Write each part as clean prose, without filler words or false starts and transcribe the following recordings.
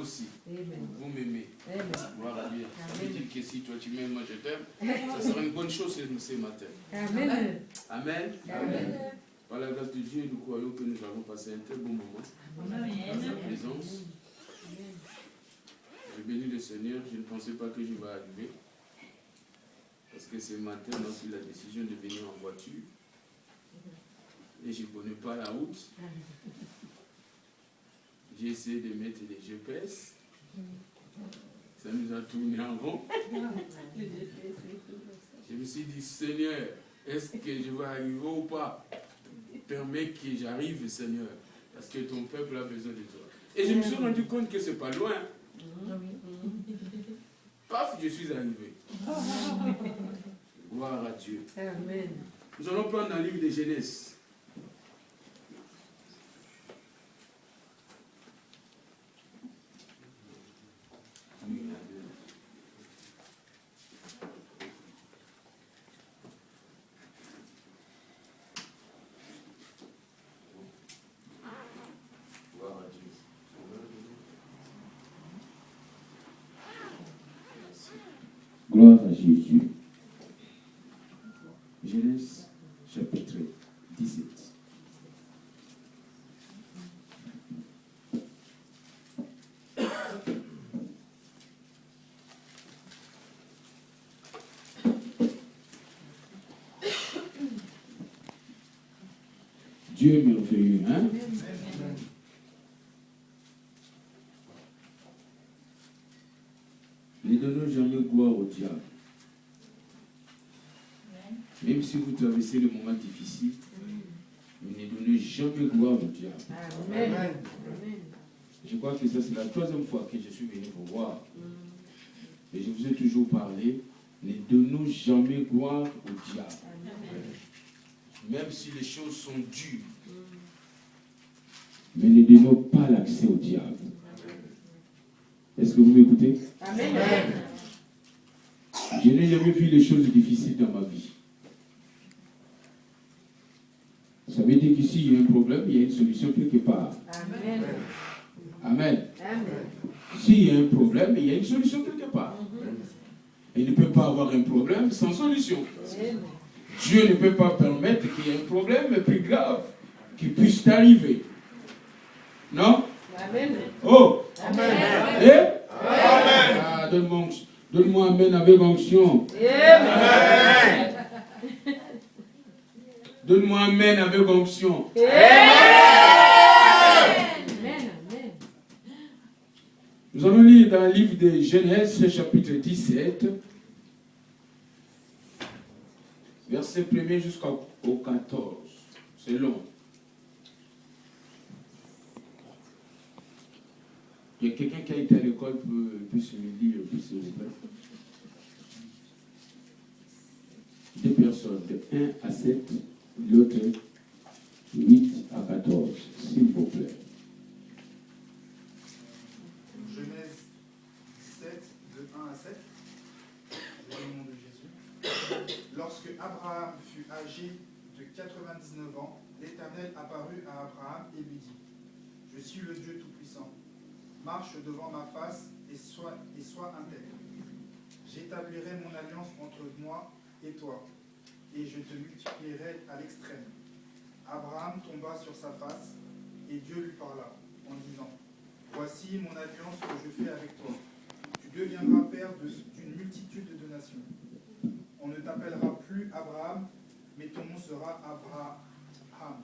aussi. Vous m'aimez. Gloire à Dieu. Ça veut dire que si toi tu m'aimes, moi je t'aime. Ça sera une bonne chose ce matin. Amen. Amen. Amen. Par la grâce de Dieu, nous croyons que nous avons passé un très bon moment dans sa présence. Je bénis le Seigneur. Je ne pensais pas que je vais arriver. Parce que ce matin, on a pris la décision de venir en voiture. Et je ne connais pas la route. J'ai essayé de mettre les GPS. Ça nous a tourné en rond. Je me suis dit, Seigneur, est-ce que je vais arriver ou pas? Permets que j'arrive, Seigneur. Parce que ton peuple a besoin de toi. Et je me suis rendu compte que ce n'est pas loin. Paf, je suis arrivé. Gloire à Dieu. Amen. Nous allons prendre un livre de Genèse. Gloire à Jésus. Genèse chapitre 17. Dieu est merveilleux, hein? Ne donnons jamais gloire au diable. Même si vous traversez le moment difficile, ne donnez jamais gloire au diable. Amen. Je crois que ça, c'est la troisième fois que je suis venu vous voir. Et je vous ai toujours parlé, ne donnons jamais gloire au diable. Même si les choses sont dures. Mais ne donnons pas l'accès au diable. Est-ce que vous m'écoutez? Amen. Je n'ai jamais vu les choses difficiles dans ma vie. Ça veut dire qu'ici, il y a un problème, il y a une solution quelque part. Amen. Amen. Amen. S'il y a un problème, il y a une solution quelque part. Il ne peut pas avoir un problème sans solution. Dieu ne peut pas permettre qu'il y ait un problème plus grave qui puisse t'arriver. Non? Amen. Oh! Amen. Eh? Amen. Ah, donne-moi amen avec onction. Amen. Donne-moi amen avec onction. Amen. Nous allons lire dans le livre de Genèse, chapitre 17, verset 1er jusqu'au 14. C'est long. Il y a quelqu'un qui a été à l'école peut se me lire, s'il vous plaît. 2 personnes, de 1 à 7, l'autre 8 à 14, s'il vous plaît. Genèse 17, de 1 à 7, au nom de Jésus. Lorsque Abraham fut âgé de 99 ans, l'Éternel apparut à Abraham et lui dit, « Je suis le Dieu Tout-Puissant. Marche devant ma face et sois intègre. J'établirai mon alliance entre moi et toi, et je te multiplierai à l'extrême. » Abraham tomba sur sa face, et Dieu lui parla, en disant, « Voici mon alliance que je fais avec toi. Tu deviendras père d'une multitude de nations. On ne t'appellera plus Abraham, mais ton nom sera Abraham,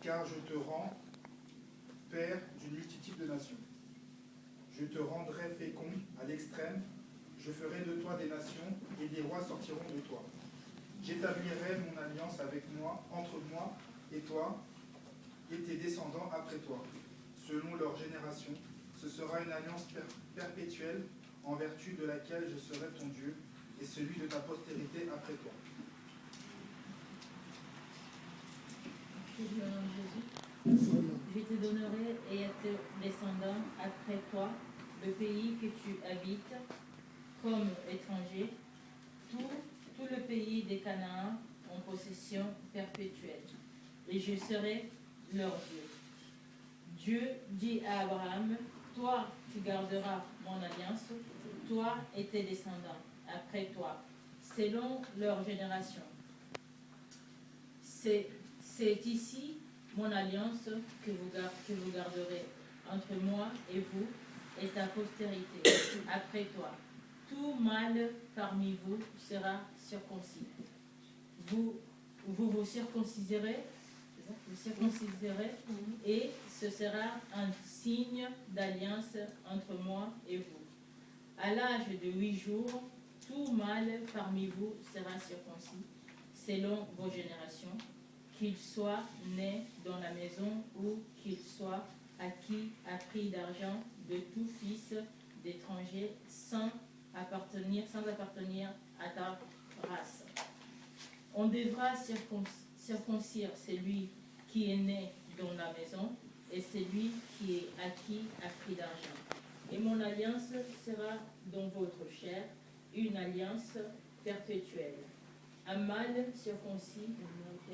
car je te rends père d'une multitude de nations. Je te rendrai fécond à l'extrême, je ferai de toi des nations, et des rois sortiront de toi. J'établirai mon alliance entre moi et toi, et tes descendants après toi, selon leur génération. Ce sera une alliance perpétuelle, en vertu de laquelle je serai ton Dieu, et celui de ta postérité après toi. » Je te donnerai et à tes descendants après toi le pays que tu habites comme étranger, tout le pays des Canaan en possession perpétuelle, et je serai leur Dieu. Dieu dit à Abraham, Toi, tu garderas mon alliance, toi et tes descendants après toi, selon leur génération. C'est ici mon alliance que vous garderez entre moi et vous et ta postérité après toi. Tout mâle parmi vous sera circoncis. Vous circonciserez, et ce sera un signe d'alliance entre moi et vous. À l'âge de 8 jours, tout mâle parmi vous sera circoncis, selon vos générations, qu'il soit né dans la maison ou qu'il soit acquis à prix d'argent de tout fils d'étranger sans appartenir à ta race. On devra circoncire celui qui est né dans la maison et celui qui est acquis à prix d'argent. Et mon alliance sera dans votre chair, une alliance perpétuelle. Un mâle circoncis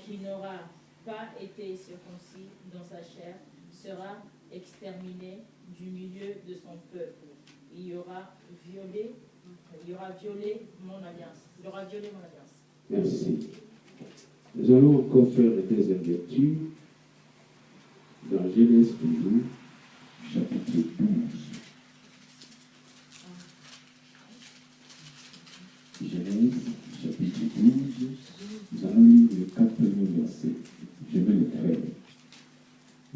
qui n'aura pas été circoncis dans sa chair sera exterminé du milieu de son peuple. Il aura violé mon alliance. Merci. Nous allons encore faire la deuxième lecture dans Genèse toujours, chapitre 12. Genèse, chapitre 12, nous allons lire les 4 premiers versets. Je vais le faire.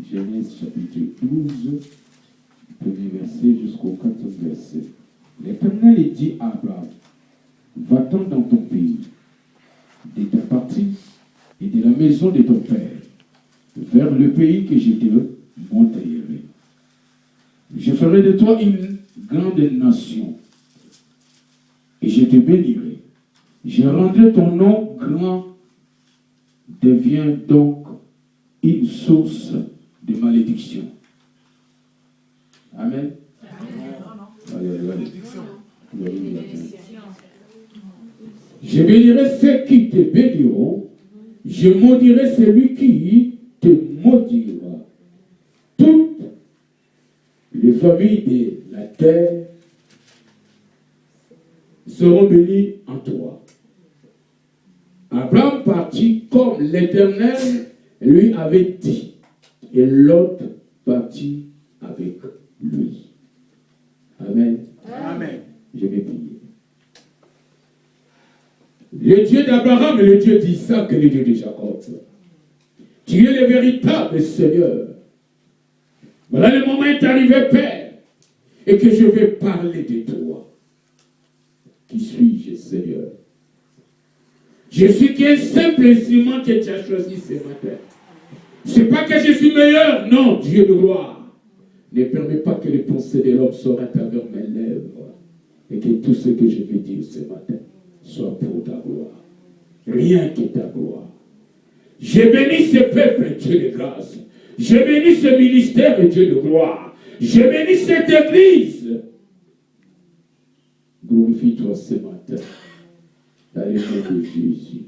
Genèse, chapitre 12, premier verset jusqu'au 4e verset. L'Éternel dit à Abraham, va-t'en dans ton pays, de ta partie et de la maison de ton père, vers le pays que je te montrerai. Je ferai de toi une grande nation, et je te bénirai. Je rendrai ton nom grand, deviens donc une source de malédiction. Amen. Allez. Je bénirai ceux qui te béniront, je maudirai celui qui te maudira. Toutes les familles de la terre seront bénies en toi. Abraham partit comme l'Éternel lui avait dit, et Lot partit avec lui. Amen. Amen. Je vais prier. Le Dieu d'Abraham et le Dieu d'Isaac et le Dieu de Jacob. Tu es le véritable Seigneur. Voilà le moment est arrivé, Père, et que je vais parler de toi. Qui suis-je, Seigneur? Je suis qu'un simple instrument que tu as choisi ce matin. Ce n'est pas que je suis meilleur, non, Dieu de gloire. Ne permets pas que les pensées de l'homme soient à travers mes lèvres et que tout ce que je vais dire ce matin soit pour ta gloire. Rien que ta gloire. Je bénis ce peuple, Dieu de grâce. Je bénis ce ministère, Dieu de gloire. Je bénis cette église. Glorifie-toi ce matin. Dans le nom de Jésus.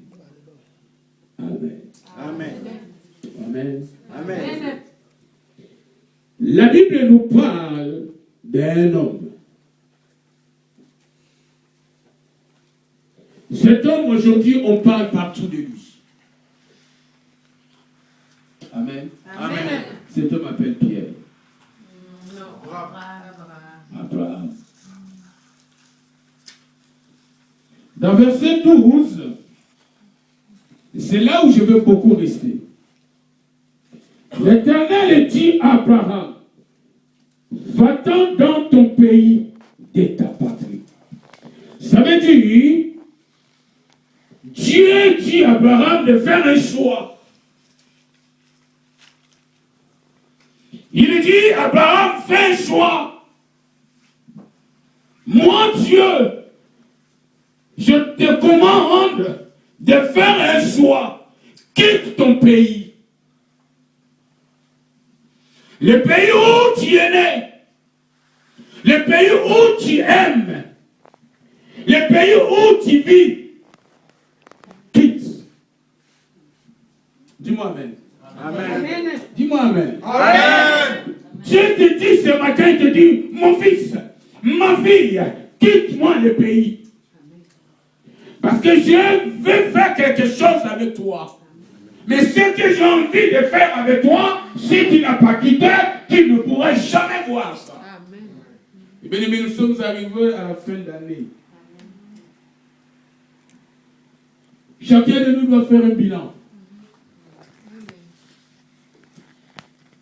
Amen. Amen. Amen. Amen. La Bible nous parle d'un homme. Cet homme, aujourd'hui, on parle partout de lui. Amen. Amen. Cet homme s'appelle Pierre. Abraham. Dans verset 12, c'est là où je veux beaucoup rester. L'Éternel dit à Abraham, va-t'en dans ton pays de ta patrie. Ça veut dire, Dieu dit à Abraham de faire un choix. Il dit, Abraham, fais un choix. Moi, Dieu, je te commande de faire un choix. Quitte ton pays. Le pays où tu es né. Le pays où tu aimes. Le pays où tu vis. Quitte. Dis-moi Amen. Amen. Dis-moi Amen. Amen. Dieu te dit ce matin, il te dit, mon fils, ma fille, quitte-moi le pays. Parce que je veux faire quelque chose avec toi. Mais ce que j'ai envie de faire avec toi, si tu n'as pas quitté, tu ne pourras jamais voir ça. Et bien, nous sommes arrivés à la fin d'année. Chacun de nous doit faire un bilan.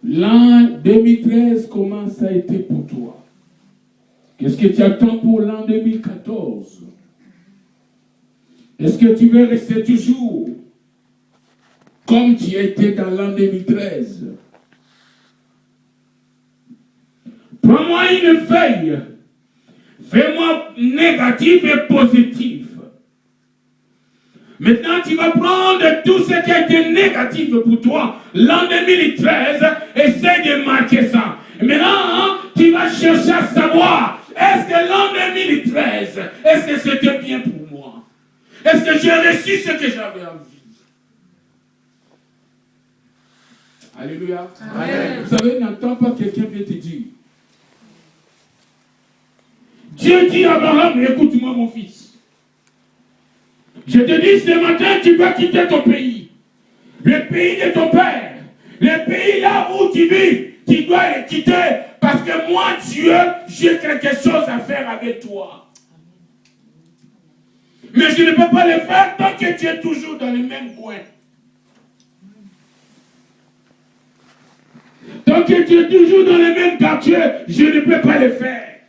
L'an 2013, comment ça a été pour toi? Qu'est-ce que tu attends pour l'an 2014? Est-ce que tu veux rester toujours comme tu étais dans l'an 2013? Prends-moi une feuille. Fais-moi négative et positive. Maintenant, tu vas prendre tout ce qui a été négatif pour toi l'an 2013, essaie de marquer ça. Et maintenant, tu vas chercher à savoir, est-ce que l'an 2013, est-ce que c'était bien pour moi? Est-ce que j'ai reçu ce que j'avais envie? Alléluia. Amen. Vous savez, n'entends pas quelqu'un vient te dire. Dieu dit à Abraham, écoute-moi mon fils. Je te dis ce matin, tu vas quitter ton pays. Le pays de ton père. Le pays là où tu vis, tu dois le quitter. Parce que moi, Dieu, j'ai quelque chose à faire avec toi. Mais je ne peux pas le faire tant que tu es toujours dans le même coin. Tant que tu es toujours dans le même quartier, je ne peux pas le faire.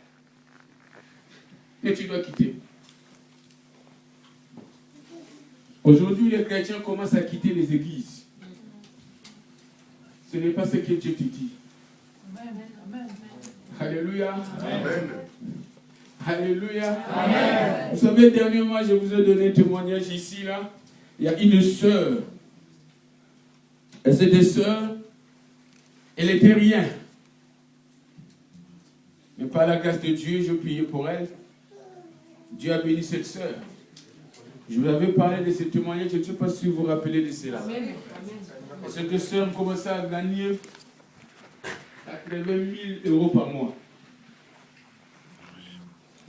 Mais tu dois quitter. Aujourd'hui, les chrétiens commencent à quitter les églises. Ce n'est pas ce que Dieu te dit. Amen. Alléluia. Amen. Alléluia. Amen. Vous savez, dernièrement, je vous ai donné un témoignage ici, là. Il y a une sœur. Et cette sœur, elle n'était rien. Mais par la grâce de Dieu, je priais pour elle. Dieu a béni cette sœur. Je vous avais parlé de ce témoignage, je ne sais pas si vous vous rappelez de cela. Amen. Et cette sœur commençait à gagner 80 000 € par mois.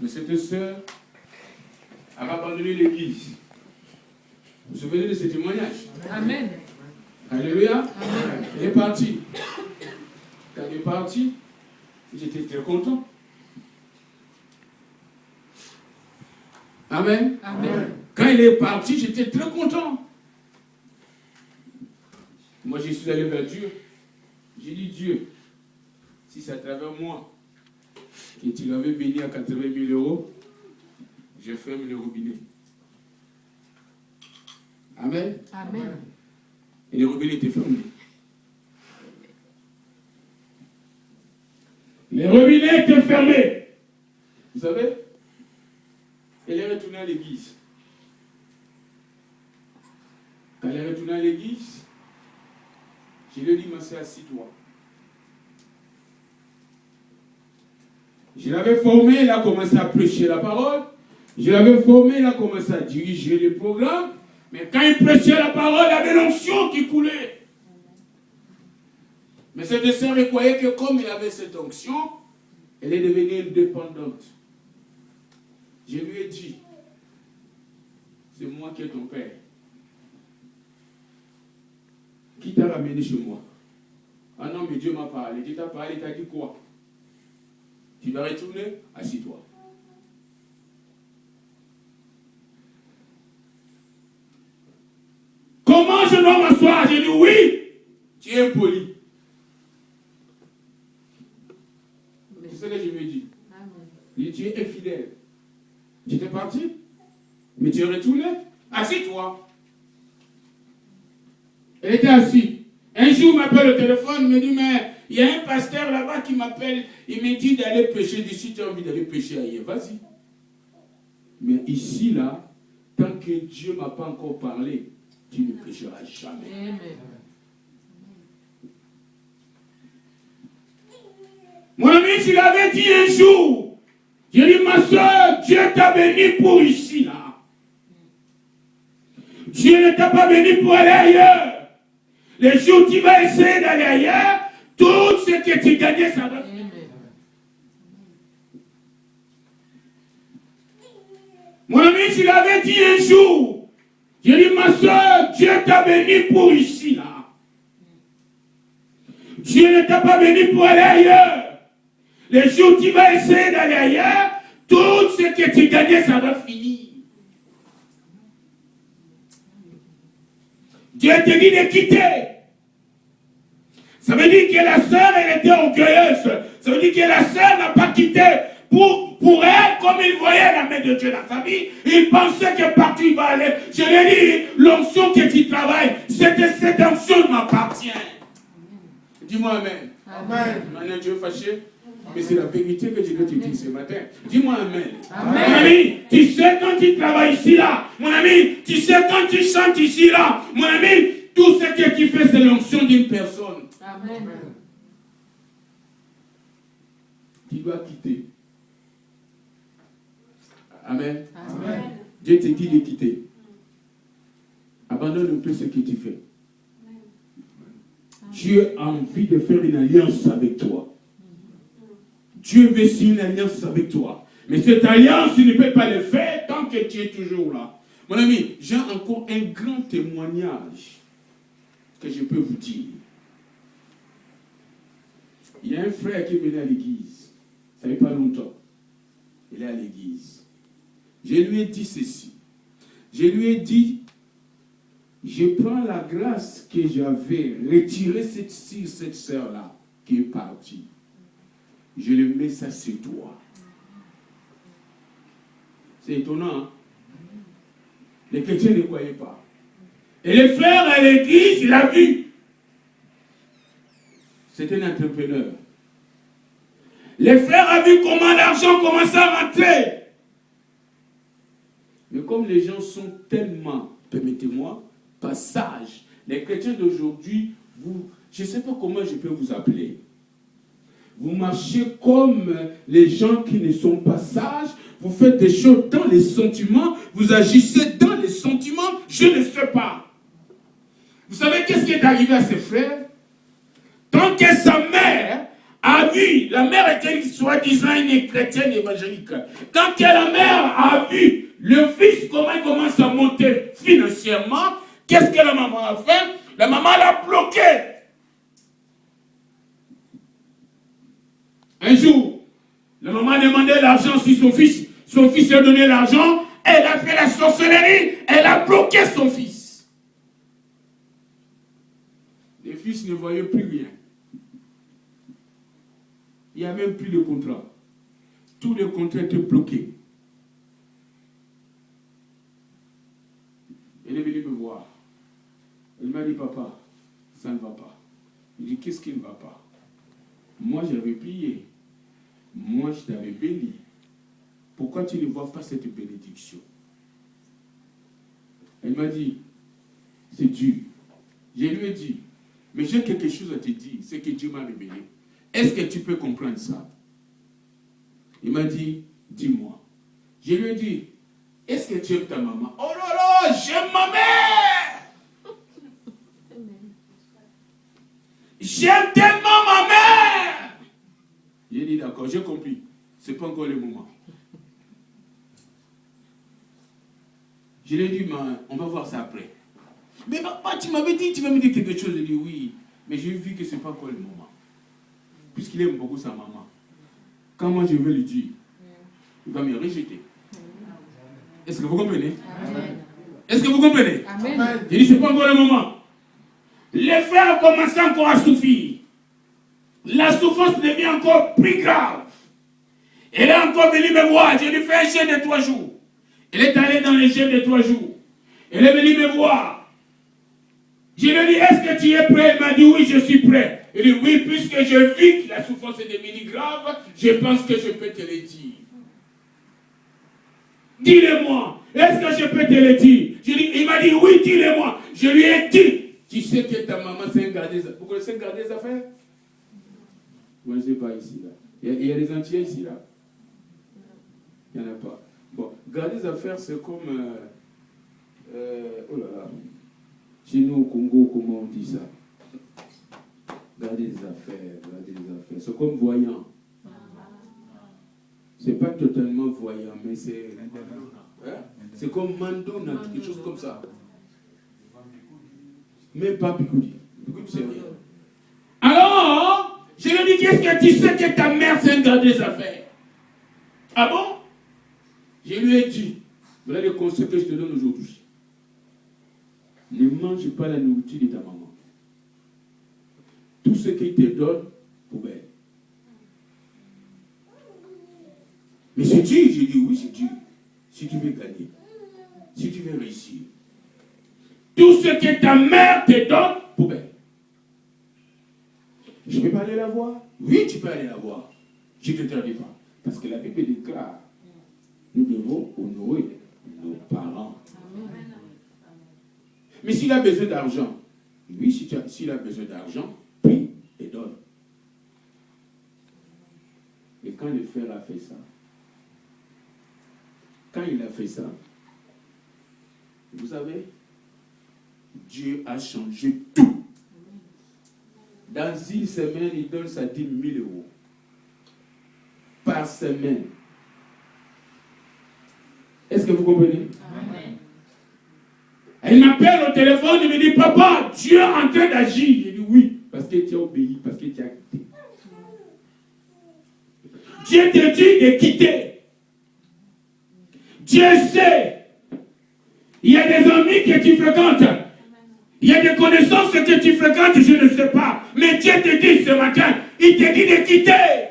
Mais cette sœur a abandonné l'église. Vous vous souvenez de ce témoignage? Amen. Alléluia. Amen. Elle est partie. Quand elle est partie, j'étais très content. Amen. Amen. Quand il est parti, j'étais très content. Moi, je suis allé vers Dieu. J'ai dit, Dieu, si c'est à travers moi que tu l'avais béni à 80 000 €, je ferme le robinet. Amen. Amen. Et le robinet était fermé. Le robinet était fermé. Vous savez, elle est retournée à l'église. Quand elle est retournée à l'église, je lui ai dit, ma soeur, assis-toi. Je l'avais formée, elle a commencé à prêcher la parole. Je l'avais formée, elle a commencé à diriger le programme. Mais quand il prêchait la parole, il y avait l'onction qui coulait. Mais cette sœur, elle croyait que comme il avait cette onction, elle est devenue indépendante. Je lui ai dit, c'est moi qui est ton père. Qui t'a ramené chez moi? Ah non, mais Dieu m'a parlé. Dieu t'a parlé, il t'a dit quoi? Tu vas retourner? Assis-toi. Comment je dois m'asseoir? J'ai dit oui. Tu es impoli. C'est ce que je lui ai dit. Il dit, tu es infidèle. J'étais parti, mais tu es retourné. Assis-toi. Elle était assise. Un jour, il m'appelle au téléphone, il me dit, mais il y a un pasteur là-bas qui m'appelle, il me dit d'aller pêcher d'ici, tu as envie d'aller pêcher ailleurs, vas-y. Mais ici, là, tant que Dieu ne m'a pas encore parlé, tu ne pêcheras jamais. Amen. Mon ami, je l'avais dit un jour, j'ai dit, ma soeur, Dieu t'a béni pour ici, là. Dieu ne t'a pas béni pour aller ailleurs. Les jours où tu vas essayer d'aller ailleurs, tout ce que tu gagnais, ça va finir. Mon ami, je l'avais dit un jour, j'ai dit, ma soeur, Dieu t'a béni pour ici, là. Dieu ne t'a pas béni pour aller ailleurs. Les jours où tu vas essayer d'aller ailleurs, tout ce que tu gagnais, ça va finir. Dieu te dit de quitter. Ça veut dire que la sœur, elle était orgueilleuse. Ça veut dire que la sœur n'a pas quitté. Pour elle, comme il voyait la main de Dieu dans sa vie, il pensait que partout il va aller. Je lui ai dit, l'onction que tu travailles, cette onction m'appartient. Dis-moi Amen. Amen. Maintenant, Dieu est fâché. Mais c'est la vérité que je dois te dire ce matin. Dis-moi Amen. Amen. Mon ami, tu sais quand tu travailles ici, là. Mon ami, tu sais quand tu chantes ici, là. Mon ami, tout ce que tu fais, c'est l'onction d'une personne. Amen. Tu dois quitter. Amen. Amen. Dieu te dit de quitter. Abandonne un peu ce que tu fais. Dieu a envie de faire une alliance avec toi. Dieu veut signer une alliance avec toi. Mais cette alliance, tu ne peux pas le faire tant que tu es toujours là. Mon ami, j'ai encore un grand témoignage que je peux vous dire. Il y a un frère qui venait à l'église. Ça fait pas longtemps. Il est à l'église. Je lui ai dit ceci. Je lui ai dit, je prends la grâce que j'avais retirée cette sœur-là qui est partie. Je le mets ça sur toi. C'est étonnant, hein? Les chrétiens ne croyaient pas. Et le frère à l'église, il a vu. C'est un entrepreneur. Le frère a vu comment l'argent commençait à rentrer. Mais comme les gens sont tellement, permettez-moi, pas sages, les chrétiens d'aujourd'hui, je ne sais pas comment je peux vous appeler. Vous marchez comme les gens qui ne sont pas sages, vous faites des choses dans les sentiments, vous agissez dans les sentiments, je ne sais pas. Vous savez qu'est-ce qui est arrivé à ses frères? Tant que sa mère a vu, la mère était soi-disant une chrétienne évangélique, quand que la mère a vu le fils comment il commence à monter financièrement, qu'est-ce que la maman a fait? La maman l'a bloqué. Un jour, la maman a demandé l'argent sur son fils lui a donné l'argent, elle a fait la sorcellerie, elle a bloqué son fils. Le fils ne voyait plus rien. Il n'y a même plus de contrat. Tous les contrats étaient bloqués. Elle est venue me voir. Elle m'a dit, papa, ça ne va pas. Je lui ai dit, qu'est-ce qui ne va pas? Moi, j'avais prié. Moi, je t'avais béni. Pourquoi tu ne vois pas cette bénédiction? Elle m'a dit, c'est dur. Je lui ai dit, mais j'ai quelque chose à te dire, c'est que Dieu m'a révélé. Est-ce que tu peux comprendre ça? Il m'a dit, dis-moi. Je lui ai dit, est-ce que tu aimes ta maman? Oh là là, j'aime ma mère! J'aime tellement ma mère! J'ai dit, d'accord, j'ai compris. Ce n'est pas encore le moment. Je lui ai dit, on va voir ça après. Mais papa, tu m'avais dit, tu vas me dire quelque chose. Je lui ai dit, oui, mais j'ai vu que ce n'est pas encore le moment. Puisqu'il aime beaucoup sa maman. Quand moi je vais lui dire, il va me rejeter. Est-ce que vous comprenez? Amen. Est-ce que vous comprenez? Amen. J'ai dit, ce n'est pas encore le moment. Les frères ont commencé encore à souffrir. La souffrance devient encore plus grave. Elle est encore venue me voir. Je lui ai fait un jeûne de 3 jours. Elle est allée dans le jeûne de 3 jours. Elle est venue me voir. Je lui ai dit, est-ce que tu es prêt? Elle m'a dit, oui, je suis prêt. Elle dit, oui, puisque je vis que la souffrance est devenue grave, je pense que je peux te le dire. Dis-le-moi. Est-ce que je peux te le dire? Il m'a dit, oui, dis-le-moi. Je lui ai dit, tu sais que ta maman, c'est un gardien des affaires. Vous connaissez un gardien des affaires? Vous ne connaissez pas ici, là. Il y a des Antillais ici, là. Il n'y en a pas. Bon, garder des affaires, c'est comme... oh là là. Chez nous, au Congo, comment on dit ça? Gardez les affaires, gardez les affaires. C'est comme voyant. C'est pas totalement voyant, mais c'est... Hein? C'est comme Mandona, quelque chose comme ça. Même pas Picoudi. Picoudi, c'est rien. Alors, je lui ai dit, qu'est-ce que tu sais que ta mère c'est garder des affaires? Ah bon? Je lui ai dit, voilà les conseils que je te donne aujourd'hui. Ne mange pas la nourriture de ta maman. Tout ce qu'il te donne, poubelle. Mais c'est dur, j'ai dit oui, c'est dur. Si tu veux gagner, si tu veux réussir. Tout ce que ta mère te donne, poubelle. Je ne peux pas aller la voir? Oui, tu peux aller la voir. Je ne te traduis pas. Parce que la Bible déclare, nous devons honorer nos parents. Mais s'il a besoin d'argent, oui, s'il a besoin d'argent, prie et donne. Et quand le frère a fait ça, quand il a fait ça, vous savez, Dieu a changé tout. Dans une semaine, il donne ça 10 000 euros. Par semaine. Est-ce que vous comprenez? Amen. Elle m'appelle au téléphone, il me dit, papa, Dieu est en train d'agir. Je dis oui, parce que tu as obéi, parce que tu as quitté. Dieu te dit de quitter. Dieu sait. Il y a des amis que tu fréquentes. Il y a des connaissances que tu fréquentes, je ne sais pas. Mais Dieu te dit ce matin, il te dit de quitter.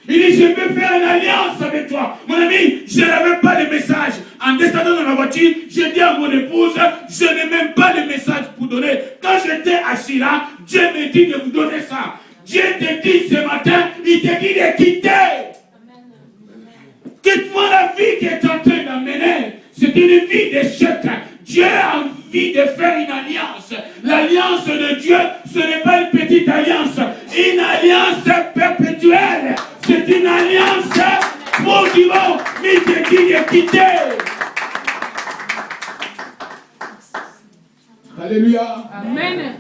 Il dit, je vais faire une alliance avec toi. Mon ami, je n'avais pas le message. En descendant dans la voiture, j'ai dit à mon épouse, je n'ai même pas le message pour donner. Quand j'étais assis là, Dieu me dit de vous donner ça. Dieu te dit ce matin, il te dit de quitter. Quitte-moi la vie qui est en train d'amener. C'est une vie d'échec. Dieu a envie de faire une alliance. L'alliance de Dieu, ce n'est pas une petite alliance. Une alliance perpétuelle. C'est une alliance pour du bon. Mais il te dit de quitter. Alléluia. Amen.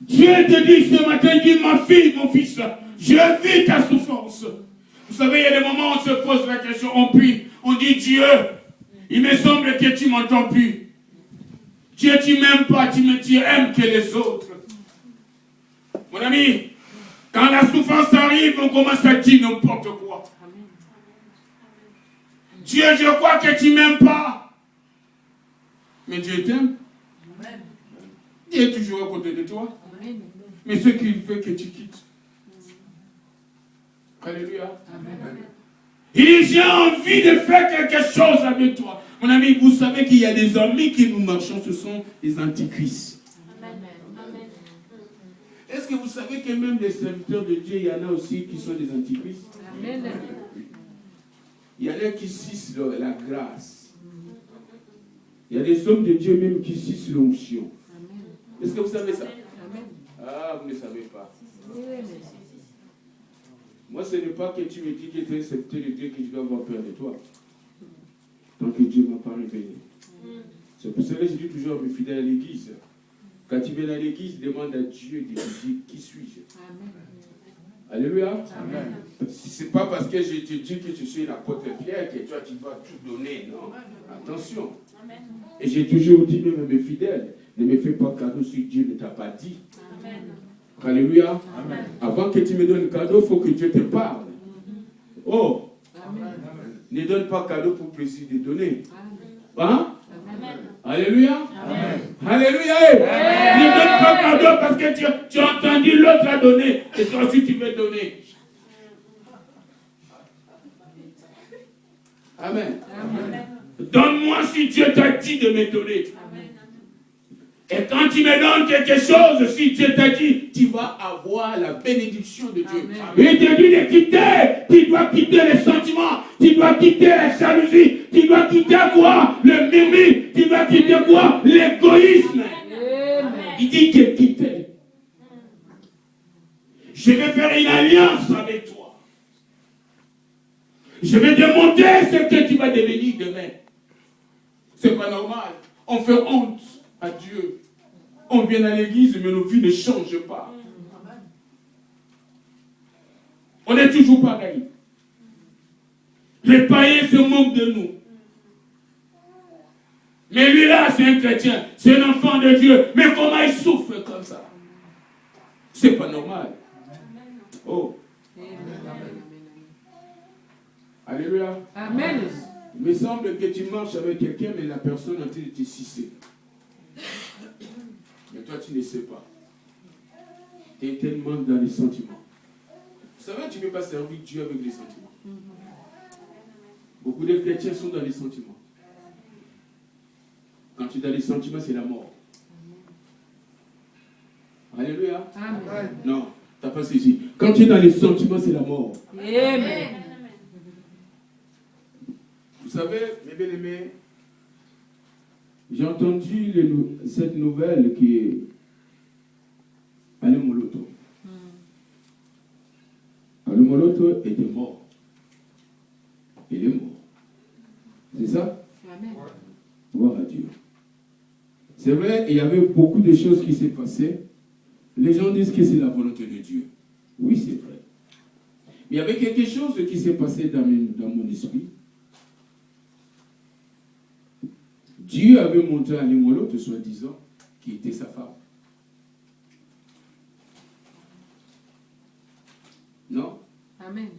Dieu te dit ce matin, il dit, ma fille, mon fils, je vis ta souffrance. Vous savez, il y a des moments où on se pose la question, on prie, on dit, Dieu, il me semble que tu ne m'entends plus. Dieu, tu ne m'aimes pas, tu aimes que les autres. Mon ami, quand la souffrance arrive, on commence à dire n'importe quoi. Dieu, je crois que tu ne m'aimes pas. Mais Dieu t'aime. Dieu est toujours à côté de toi. Mais ce qu'il veut que tu quittes. Alléluia. Amen. Il dit, j'ai envie de faire quelque chose avec toi. Mon ami, vous savez qu'il y a des amis qui nous marchons, ce sont des antichrists. Amen. Est-ce que vous savez que même les serviteurs de Dieu, il y en a aussi qui sont des antichrists? Amen. Il y en a qui cissent la grâce. Il y a des hommes de Dieu même qui cissent l'onction. Est-ce que vous savez ça? Amen. Ah, vous ne savez pas. Moi, ce n'est pas que tu me dis que tu es un serviteur de Dieu que je dois avoir peur de toi. Tant que Dieu ne m'a pas révélé. C'est pour ça que je dis toujours à mes fidèles à l'église. Quand tu viens à l'église, demande à Dieu de te dire qui suis-je. Alléluia. Amen. Ce n'est pas parce que je te dis que je suis l'apôtre Pierre que toi tu vas tout donner. Non. Attention. Amen. Et j'ai toujours dit même à mes fidèles, ne me fais pas cadeau si Dieu ne t'a pas dit. Amen. Alléluia. Amen. Avant que tu me donnes cadeau, il faut que Dieu te parle. Oh. Amen. Ne donne pas cadeau pour plaisir de donner. Hein? Amen. Alléluia. Amen. Alléluia. Amen. Ne donne pas cadeau parce que tu as entendu l'autre a donné et toi aussi tu veux donner. Amen. Amen. Donne-moi si Dieu t'a dit de me donner. Amen. Et quand tu me donnes quelque chose, si Dieu t'a dit, tu vas avoir la bénédiction de Dieu. Amen. Il te dit de quitter. Tu dois quitter les sentiments. Tu dois quitter la jalousie. Tu dois quitter quoi? Le murmure. Tu dois quitter quoi? L'égoïsme. Amen. Il dit de quitter. Je vais faire une alliance avec toi. Je vais te montrer ce que tu vas devenir demain. C'est pas normal. On fait honte à Dieu. On vient à l'église, mais nos vies ne changent pas. On est toujours pareil. Les païens se moquent de nous. Mais lui là, c'est un chrétien, c'est un enfant de Dieu. Mais comment il souffre comme ça? C'est pas normal. Oh. Alléluia. Amen. Il me semble que tu marches avec quelqu'un, mais la personne est en train de te sucer. Mais toi, tu ne sais pas. Tu es tellement dans les sentiments. Vous savez, tu ne peux pas servir Dieu avec les sentiments. Beaucoup de chrétiens sont dans les sentiments. Quand tu es dans les sentiments, c'est la mort. Alléluia. Amen. Non, tu n'as pas saisi. Quand tu es dans les sentiments, c'est la mort. Amen. Vous savez, mes bien-aimés, j'ai entendu cette nouvelle qui est Alain Moloto. Alain Moloto était mort. Il est mort. C'est ça? Amen. Gloire à Dieu. C'est vrai, il y avait beaucoup de choses qui s'est passées. Les gens disent que c'est la volonté de Dieu. Oui, c'est vrai. Mais il y avait quelque chose qui s'est passé dans mon esprit. Dieu avait montré à Moloto, soi-disant, qui était sa femme. Non? Amen.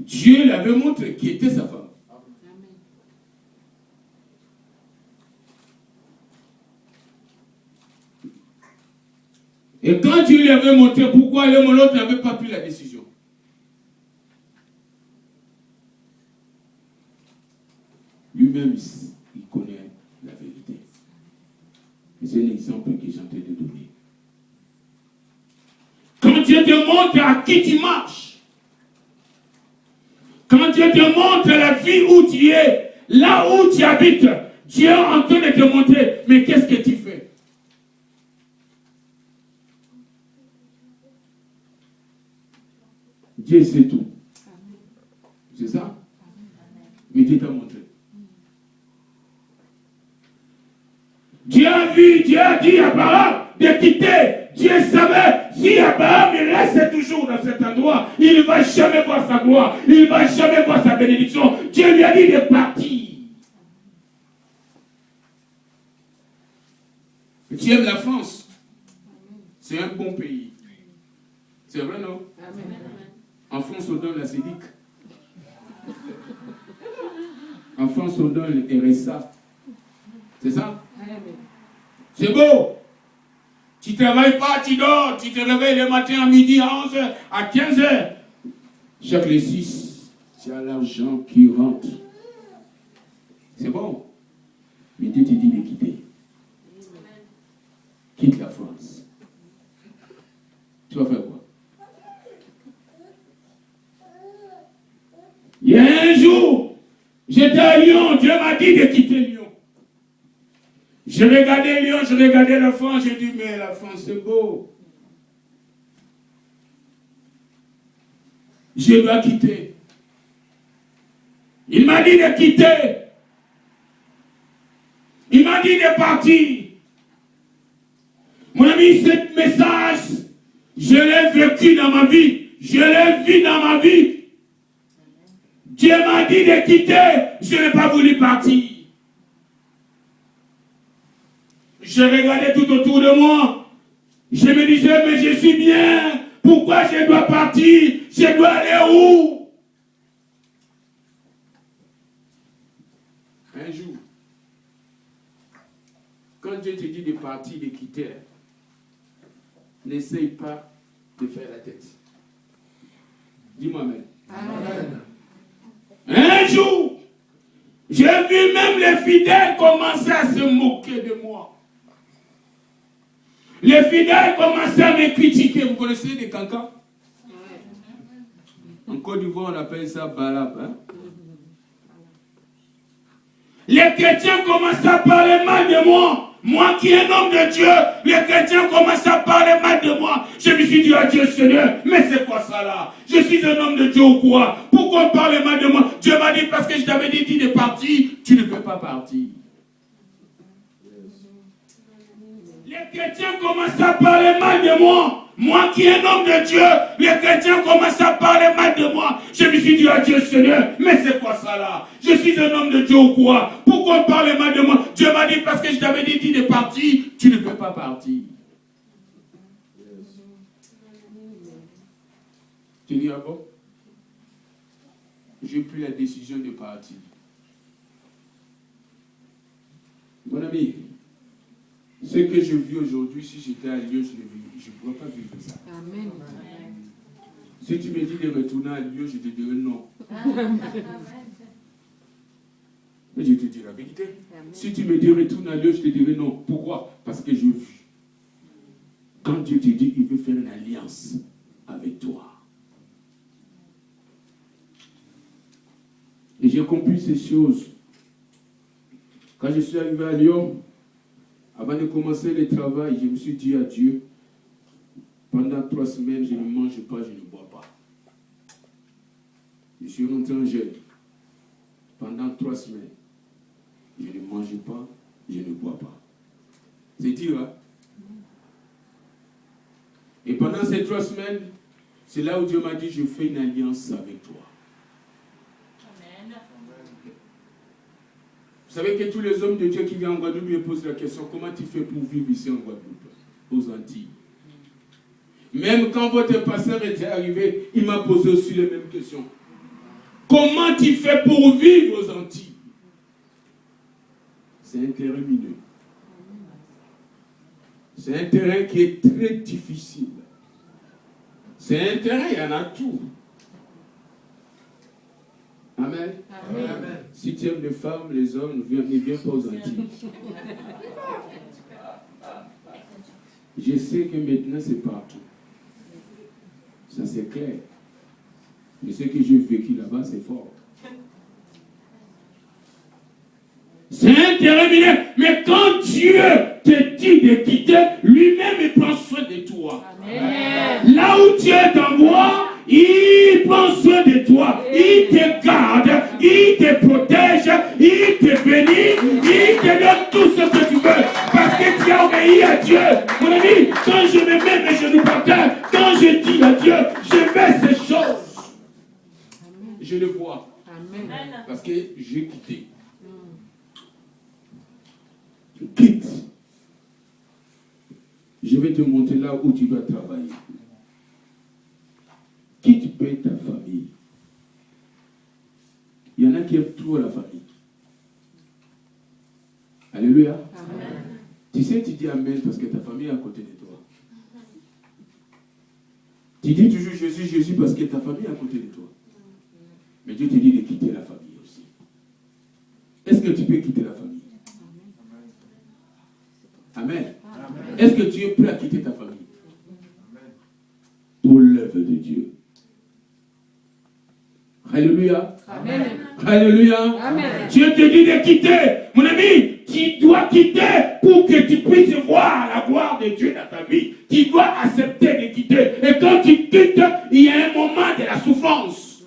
Dieu l'avait montré qui était sa femme. Amen. Et quand Dieu lui avait montré pourquoi Moloto n'avait pas pris la décision. Lui-même, il connaît la vérité. C'est un exemple que j'ai en train de donner. Quand Dieu te montre à qui tu marches, quand Dieu te montre la vie où tu es, là où tu habites, Dieu est en train de te montrer, mais qu'est-ce que tu fais? Dieu sait tout. C'est ça? Mais Dieu t'a montré. Dieu a vu, Dieu a dit à Abraham de quitter. Dieu savait, si Abraham reste toujours dans cet endroit, il ne va jamais voir sa gloire, il ne va jamais voir sa bénédiction. Dieu lui a dit de partir. Tu aimes la France? C'est un bon pays. C'est vrai, non? Amen. En France, on donne la CEDIC. En France, on donne le RSA. C'est ça? Amen. C'est beau. Tu ne travailles pas, tu dors. Tu te réveilles le matin à midi, à 11h, à 15h. Chaque les 6, tu as l'argent qui rentre. C'est bon. Mais Dieu te dit de quitter. Quitte la France. Tu vas faire quoi? Il y a un jour, j'étais à Lyon, Dieu m'a dit de quitter Lyon. Je regardais Lyon, je regardais la France, j'ai dit, mais la France c'est beau. Je dois quitter. Il m'a dit de quitter. Il m'a dit de partir. Mon ami, ce message, je l'ai vécu dans ma vie. Je l'ai vu dans ma vie. Dieu m'a dit de quitter, je n'ai pas voulu partir. Je regardais tout autour de moi. Je me disais, mais je suis bien. Pourquoi je dois partir? Je dois aller où? Un jour, quand Dieu te dit de partir, de quitter, n'essaye pas de faire la tête. Dis-moi amen. Amen. Un jour, j'ai vu même les fidèles commencer à se moquer de moi. Les fidèles commençaient à me critiquer. Vous connaissez les cancans? En Côte d'Ivoire, on appelle ça balab. Hein? Les chrétiens commencent à parler mal de moi. Moi qui est un homme de Dieu, les chrétiens commencent à parler mal de moi. Je me suis dit à Dieu, Seigneur, mais c'est quoi ça là? Je suis un homme de Dieu ou quoi? Pourquoi on parle mal de moi? Dieu m'a dit, parce que je t'avais dit de partir, tu ne peux pas partir. Les chrétiens commencent à parler mal de moi. Moi qui est un homme de Dieu, les chrétiens commencent à parler mal de moi. Je me suis dit à Dieu, Seigneur, mais c'est quoi ça là? Je suis un homme de Dieu ou quoi? Pourquoi on parle mal de moi? Dieu m'a dit, parce que je t'avais dit de partir, tu ne peux pas partir. Tu dis, ah bon? J'ai pris la décision de partir. Mon ami, ce que je vis aujourd'hui, si j'étais à Lyon, je ne pourrais pas vivre ça. Amen. Si tu me dis de retourner à Lyon, je te dirais non. Mais je te dis la vérité. Amen. Si tu me dis retourne à Lyon, je te dirais non. Pourquoi? Parce que je vis. Quand Dieu te dit qu'il veut faire une alliance avec toi. Et j'ai compris ces choses. Quand je suis arrivé à Lyon, avant de commencer le travail, je me suis dit à Dieu, pendant 3 semaines, je ne mange pas, je ne bois pas. Je suis rentré en jeûne. Pendant 3 semaines, je ne mange pas, je ne bois pas. C'est dire, hein? Et pendant ces 3 semaines, c'est là où Dieu m'a dit, je fais une alliance avec toi. Vous savez que tous les hommes de Dieu qui viennent en Guadeloupe me posent la question, comment tu fais pour vivre ici en Guadeloupe, aux Antilles? Même quand votre pasteur était arrivé, il m'a posé aussi les mêmes questions. Comment tu fais pour vivre aux Antilles? C'est un terrain mineux. C'est un terrain qui est très difficile. C'est un terrain, il y en a tout. Amen. Amen. Si tu aimes les femmes, les hommes, ne viens pas aux Antilles. Je sais que maintenant c'est partout. Ça c'est clair. Mais ce que j'ai vécu là-bas, c'est fort. C'est un terrain mineur. Mais quand Dieu te dit de quitter, lui-même il prend soin de toi. Amen. Là où Dieu t'envoie, il prend soin de toi. Il te garde, il te protège, il te bénit, il te donne tout ce que tu veux. Parce que tu as obéi à Dieu. Mon ami, quand je me mets mes genoux par terre, quand je dis à Dieu, je fais ces choses. Je le vois. Amen. Parce que j'ai quitté. Quitte. Je vais te montrer là où tu dois travailler. Quitte paie ta famille. Il y en a qui aiment trop la famille. Alléluia. Amen. Tu sais, tu dis Amen parce que ta famille est à côté de toi. Tu dis toujours Jésus parce que ta famille est à côté de toi. Mais Dieu te dit de quitter la famille aussi. Est-ce que tu peux quitter la famille? Amen. Amen. Est-ce que tu es prêt à quitter ta famille? Pour l'œuvre de Dieu. Alléluia. Amen. Alléluia. Amen. Dieu te dit de quitter. Mon ami, tu dois quitter pour que tu puisses voir la gloire de Dieu dans ta vie. Tu dois accepter de quitter. Et quand tu quittes, il y a un moment de la souffrance.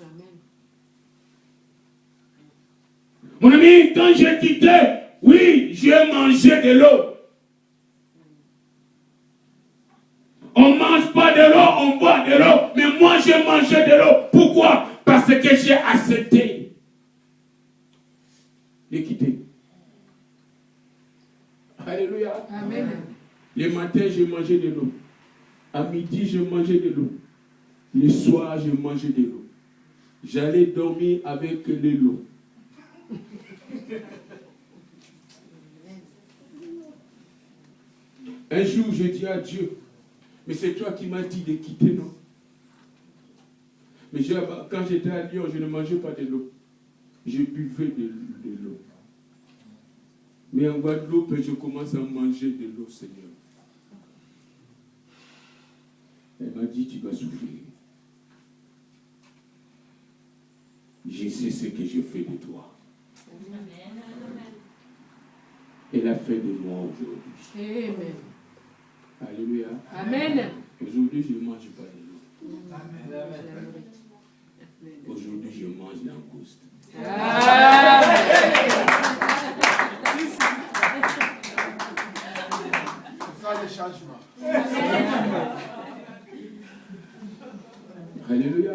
Mon ami, quand j'ai quitté, oui, j'ai mangé de l'eau. On ne mange pas de l'eau, on boit de l'eau. Mais moi, j'ai mangé de l'eau. Pourquoi? Parce que j'ai accepté de quitter. Alléluia. Amen. Le matin, j'ai mangé de l'eau. À midi, j'ai mangé de l'eau. Le soir, j'ai mangé de l'eau. J'allais dormir avec de l'eau. Un jour, j'ai dit à Dieu, mais c'est toi qui m'as dit de quitter, non? Mais quand j'étais à Lyon, je ne mangeais pas de l'eau. Je buvais de l'eau. Mais en Guadeloupe, je commence à manger de l'eau, Seigneur. Elle m'a dit, tu vas souffrir. Je sais ce que je fais de toi. Elle a fait de moi aujourd'hui. Amen. Alléluia. Amen. Aujourd'hui, je ne mange pas de l'eau. Amen. Aujourd'hui, je mange langouste. Ce sera des Alléluia.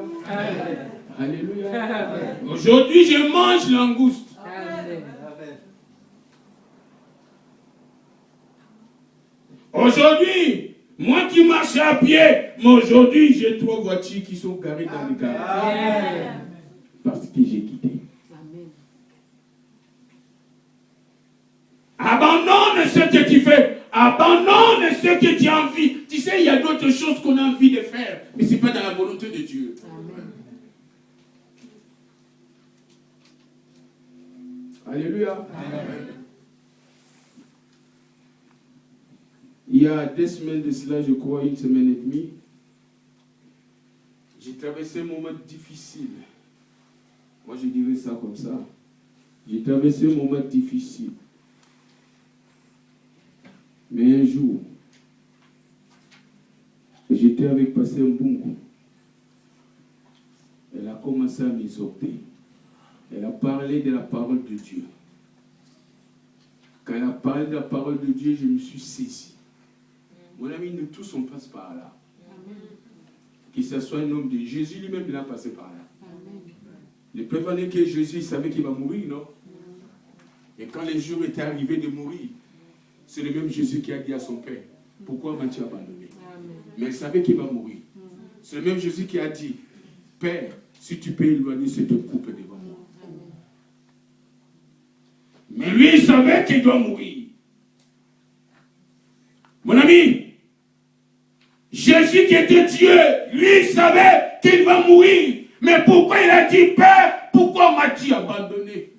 Alléluia. Aujourd'hui, je mange langouste. Amen. Aujourd'hui, moi qui marche à pied, mais aujourd'hui, j'ai 3 voitures qui sont garées dans le garage. Parce que j'ai quitté. Amen. Abandonne ce que tu fais. Abandonne ce que tu as envie. Tu sais, il y a d'autres choses qu'on a envie de faire, mais ce n'est pas dans la volonté de Dieu. Amen. Alléluia. Amen. Il y a 2 semaines de cela, je crois, 1 semaine et demie, j'ai traversé un moment difficile. Moi, je dirais ça comme ça. J'ai traversé un moment difficile. Mais un jour, j'étais avec Pasteur Mbungu. Elle a commencé à m'exhorter. Elle a parlé de la parole de Dieu. Quand elle a parlé de la parole de Dieu, je me suis saisi. Mon ami, nous tous on passe par là. Que ce soit un homme de Jésus lui-même, il a passé par là. Les preuves en est que Jésus savait qu'il va mourir, non? Et quand les jours étaient arrivés de mourir, c'est le même Jésus qui a dit à son Père, pourquoi m'as-tu abandonné? Mais il savait qu'il va mourir. C'est le même Jésus qui a dit, Père, si tu peux éloigner cette coupe devant moi. Mais lui, il savait qu'il doit mourir. Mon ami, Jésus qui était Dieu, lui, il savait qu'il va mourir. Mais pourquoi il a dit, Père, pourquoi m'as-tu abandonné?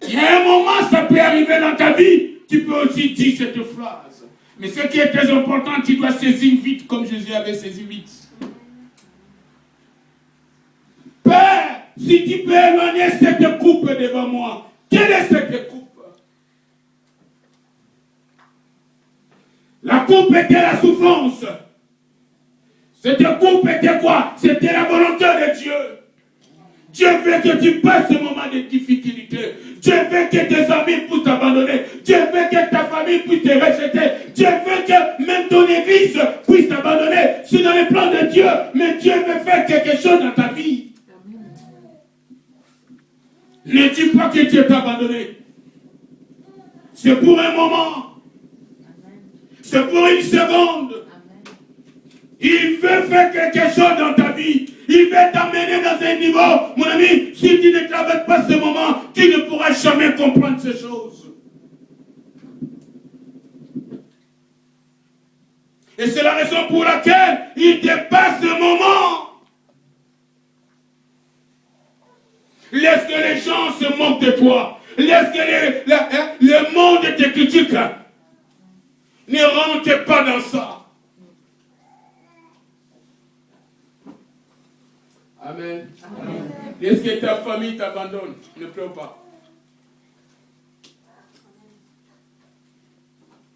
Il y a un moment, ça peut arriver dans ta vie, tu peux aussi dire cette phrase. Mais ce qui est très important, tu dois saisir vite, comme Jésus avait saisi vite. Père, si tu peux éloigner cette coupe devant moi, quelle est cette coupe? La coupe était la souffrance. Cette coupe était quoi? C'était la volonté de Dieu. Dieu veut que tu passes ce moment de difficulté. Dieu veut que tes amis puissent t'abandonner. Dieu veut que ta famille puisse te rejeter. Dieu veut que même ton église puisse t'abandonner. C'est dans les plans de Dieu. Mais Dieu veut faire quelque chose dans ta vie. Ne dis pas que Dieu t'a abandonné. C'est pour un moment. C'est pour une seconde. Il veut faire quelque chose dans ta vie. Il veut t'amener dans un niveau. Mon ami, si tu ne travailles pas ce moment, tu ne pourras jamais comprendre ces choses. Et c'est la raison pour laquelle il dépasse ce moment. Laisse que les gens se moquent de toi. Laisse que le monde te critique. Ne rentre pas dans ça. Amen. Amen. Est-ce que ta famille t'abandonne? Ne pleure pas.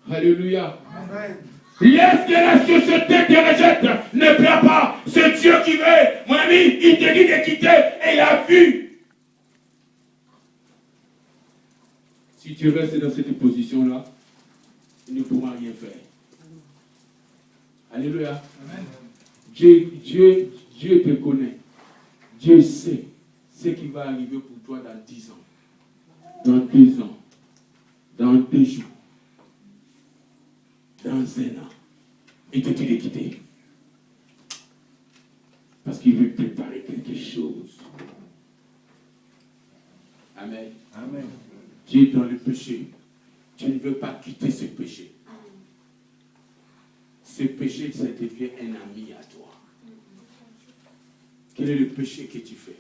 Alléluia. Amen. Laisse que la société te rejette. Ne pleure pas. C'est Dieu qui veut. Mon ami, il te dit de quitter et il a vu. Si tu restes dans cette position-là, il ne pourra rien faire. Alléluia. Amen. Dieu te connaît. Dieu sait ce qui va arriver pour toi dans 10 ans, dans 2 ans, dans 2 jours, dans 1 an. Il te dit de quitter. Parce qu'il veut préparer quelque chose. Amen. Amen. Tu es dans le péché. Tu ne veux pas quitter ce péché. Ce péché, ça devient un ami à toi. Quel est le péché que tu fais?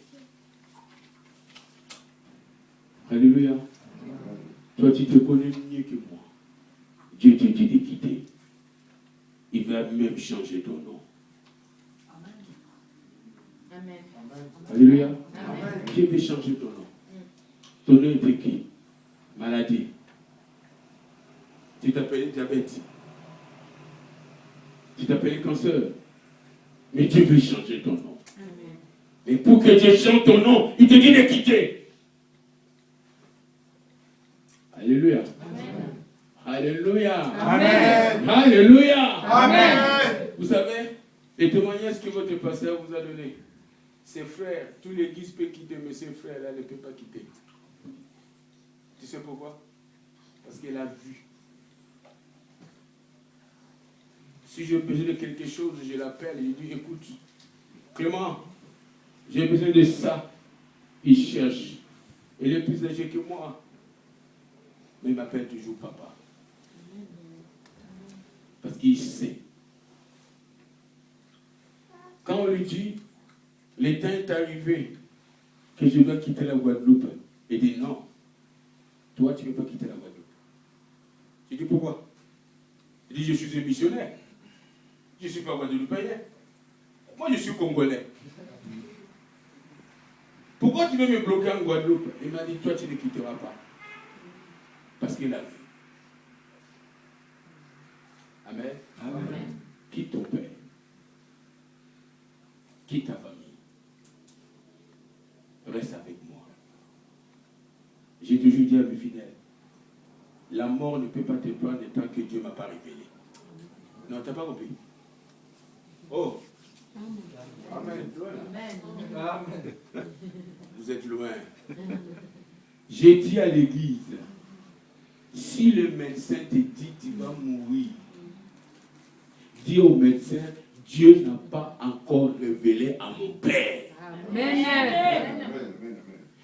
Alléluia. Toi, tu te connais mieux que moi. Dieu te dit de quitter. Il va même changer ton nom. Amen. Alléluia. Amen. Dieu veut changer ton nom. Ton nom était qui? Maladie. Tu t'appelles diabète. Tu t'appelles cancer. Mais Dieu veut changer ton nom. Amen. Et pour que Dieu change ton nom, il te dit de quitter. Alléluia. Amen. Alléluia. Amen. Alléluia. Amen. Vous savez, Les témoignages que votre pasteur vous a donné, ses frères, tout l'église peut quitter, mais ses frères là ne peuvent pas quitter. Tu sais pourquoi? Parce qu'elle a vu. Si j'ai besoin de quelque chose, je l'appelle et je dis, écoute, Clément, j'ai besoin de ça. Il cherche. Il est plus âgé que moi. Mais il m'appelle toujours papa. Parce qu'il sait. Quand on lui dit, le temps est arrivé que je dois quitter la Guadeloupe, il dit non. Toi, tu ne veux pas quitter la Guadeloupe. Je dis pourquoi? Il dit, je suis un missionnaire. Je ne suis pas Guadeloupéen. Moi, je suis Congolais. Pourquoi tu veux me bloquer en Guadeloupe? Il m'a dit, toi, tu ne quitteras pas. Parce qu'il a vu. Amen. Amen. Quitte ton père. Quitte ta famille. Reste avec moi. J'ai toujours dit à mes fidèles, la mort ne peut pas te prendre tant que Dieu ne m'a pas révélé. Non, tu n'as pas compris. Oh. Amen. Amen. Vous êtes loin. J'ai dit à l'église, si le médecin te dit tu vas mourir, dis au médecin, Dieu n'a pas encore révélé à mon Père. Amen.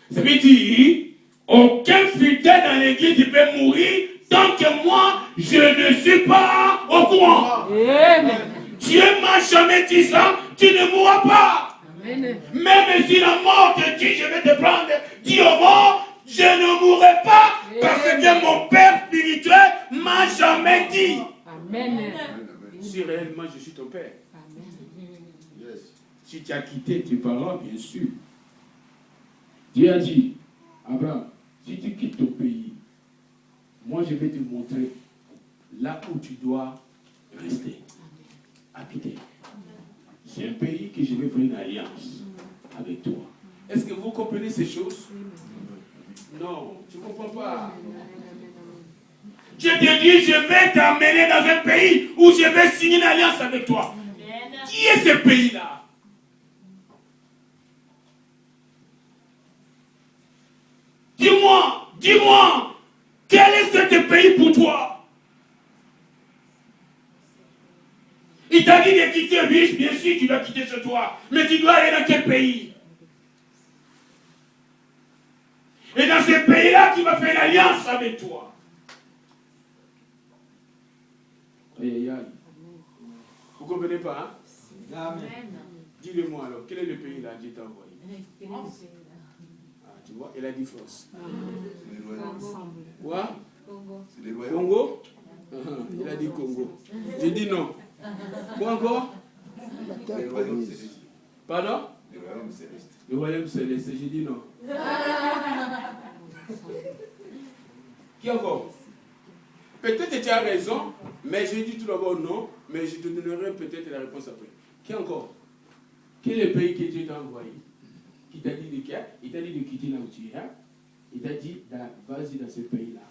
Ça veut dire, aucun fidèle dans l'église ne peut mourir tant que moi, je ne suis pas au courant. Amen. Dieu m'a jamais dit ça, tu ne mourras pas. Amen. Même si la mort te dit, je vais te prendre, dis au mort, je ne mourrai pas, parce que mon Père spirituel m'a jamais dit. Amen. Si réellement je suis ton Père. Amen. Yes. Si tu as quitté tes parents, bien sûr. Dieu a dit, Abraham, si tu quittes ton pays, moi je vais te montrer là où tu dois rester. Habiter. C'est un pays que je vais faire une alliance avec toi. Est-ce que vous comprenez ces choses? Non, tu ne comprends pas. Je te dis, je vais t'amener dans un pays où je vais signer une alliance avec toi. Qui est ce pays-là? Dis-moi, quel est ce pays pour toi? Il t'a dit de quitter, oui, bien sûr, tu dois quitter ce toit. Mais tu dois aller dans quel pays? Et dans ce pays-là, tu vas faire une alliance avec toi. Aïe, aïe, aïe. Vous ne comprenez pas, hein? Amen. Dis-le-moi alors, quel est le pays là, Dieu t'a envoyé? Ah, tu vois, il a dit France. Quoi? Congo? Il a dit Congo. J'ai dit non. Quoi encore? Le royaume céleste. Pardon? Le royaume céleste. Le royaume céleste, j'ai dit non. Qui encore? Peut-être que tu as raison, mais j'ai dit tout d'abord non, mais je te donnerai peut-être la réponse après. Qui encore? Quel est le pays que Dieu t'a envoyé? Qui t'a dit de quoi? Il t'a dit de quitter là où tu es. Hein? Il t'a dit, vas-y dans ce pays-là.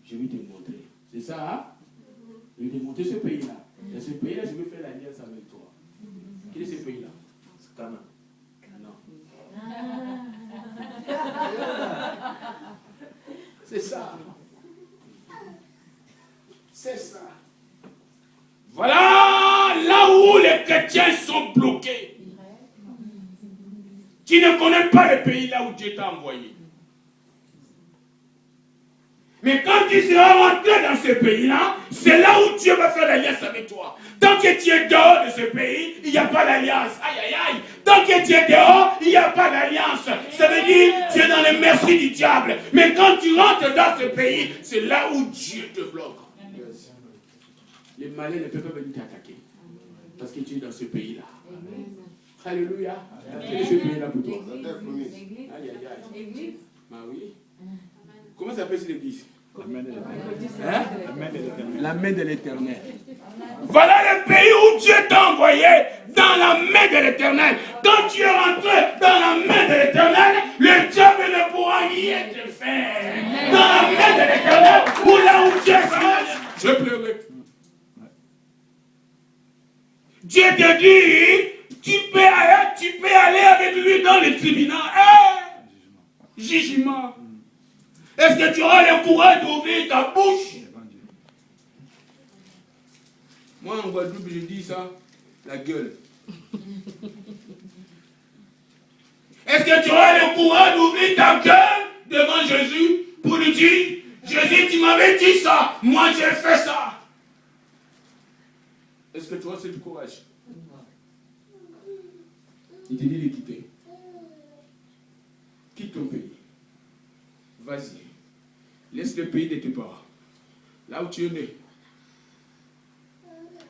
Je vais te montrer. C'est ça, hein? Je vais te montrer ce pays-là. Dans ce pays-là, je vais faire l'alliance avec toi. Quel est ce pays-là? C'est Canaan. C'est ça. C'est ça. Voilà là où les chrétiens sont bloqués. Tu ne connais pas le pays là où Dieu t'a envoyé. Mais quand tu seras rentré dans ce pays-là, c'est là où Dieu va faire l'alliance avec toi. Tant que tu es dehors de ce pays, il n'y a pas d'alliance. Aïe, aïe, aïe. Tant que tu es dehors, il n'y a pas d'alliance. Ça veut dire que tu es dans les merci du diable. Mais quand tu rentres dans ce pays, c'est là où Dieu te bloque. Les malins ne peuvent pas venir t'attaquer. Parce que tu es dans ce pays-là. Alléluia. Quel est ce pays-là pour toi? Aïe, aïe, aïe. Ah oui. Comment s'appelle cette église? La main de l'Éternel. Voilà le pays où Dieu t'a envoyé, dans la main de l'Éternel. Quand tu es rentré dans la main de l'Éternel, le diable ne pourra rien te faire. Dans la main de l'Éternel, ou là où Dieu est, je pleurais. Dieu te dit, tu peux aller avec lui dans le tribunal. Jugement. Est-ce que tu auras le courage d'ouvrir ta bouche? Moi, en Guadeloupe, je dis ça, la gueule. Est-ce que tu auras le courage d'ouvrir ta gueule devant Jésus pour lui dire, Jésus, tu m'avais dit ça, moi j'ai fait ça. Est-ce que tu as ce courage? Il te dit de quitter. Quitte ton pays. Vas-y. Laisse le pays de tes parents. Là où tu es né.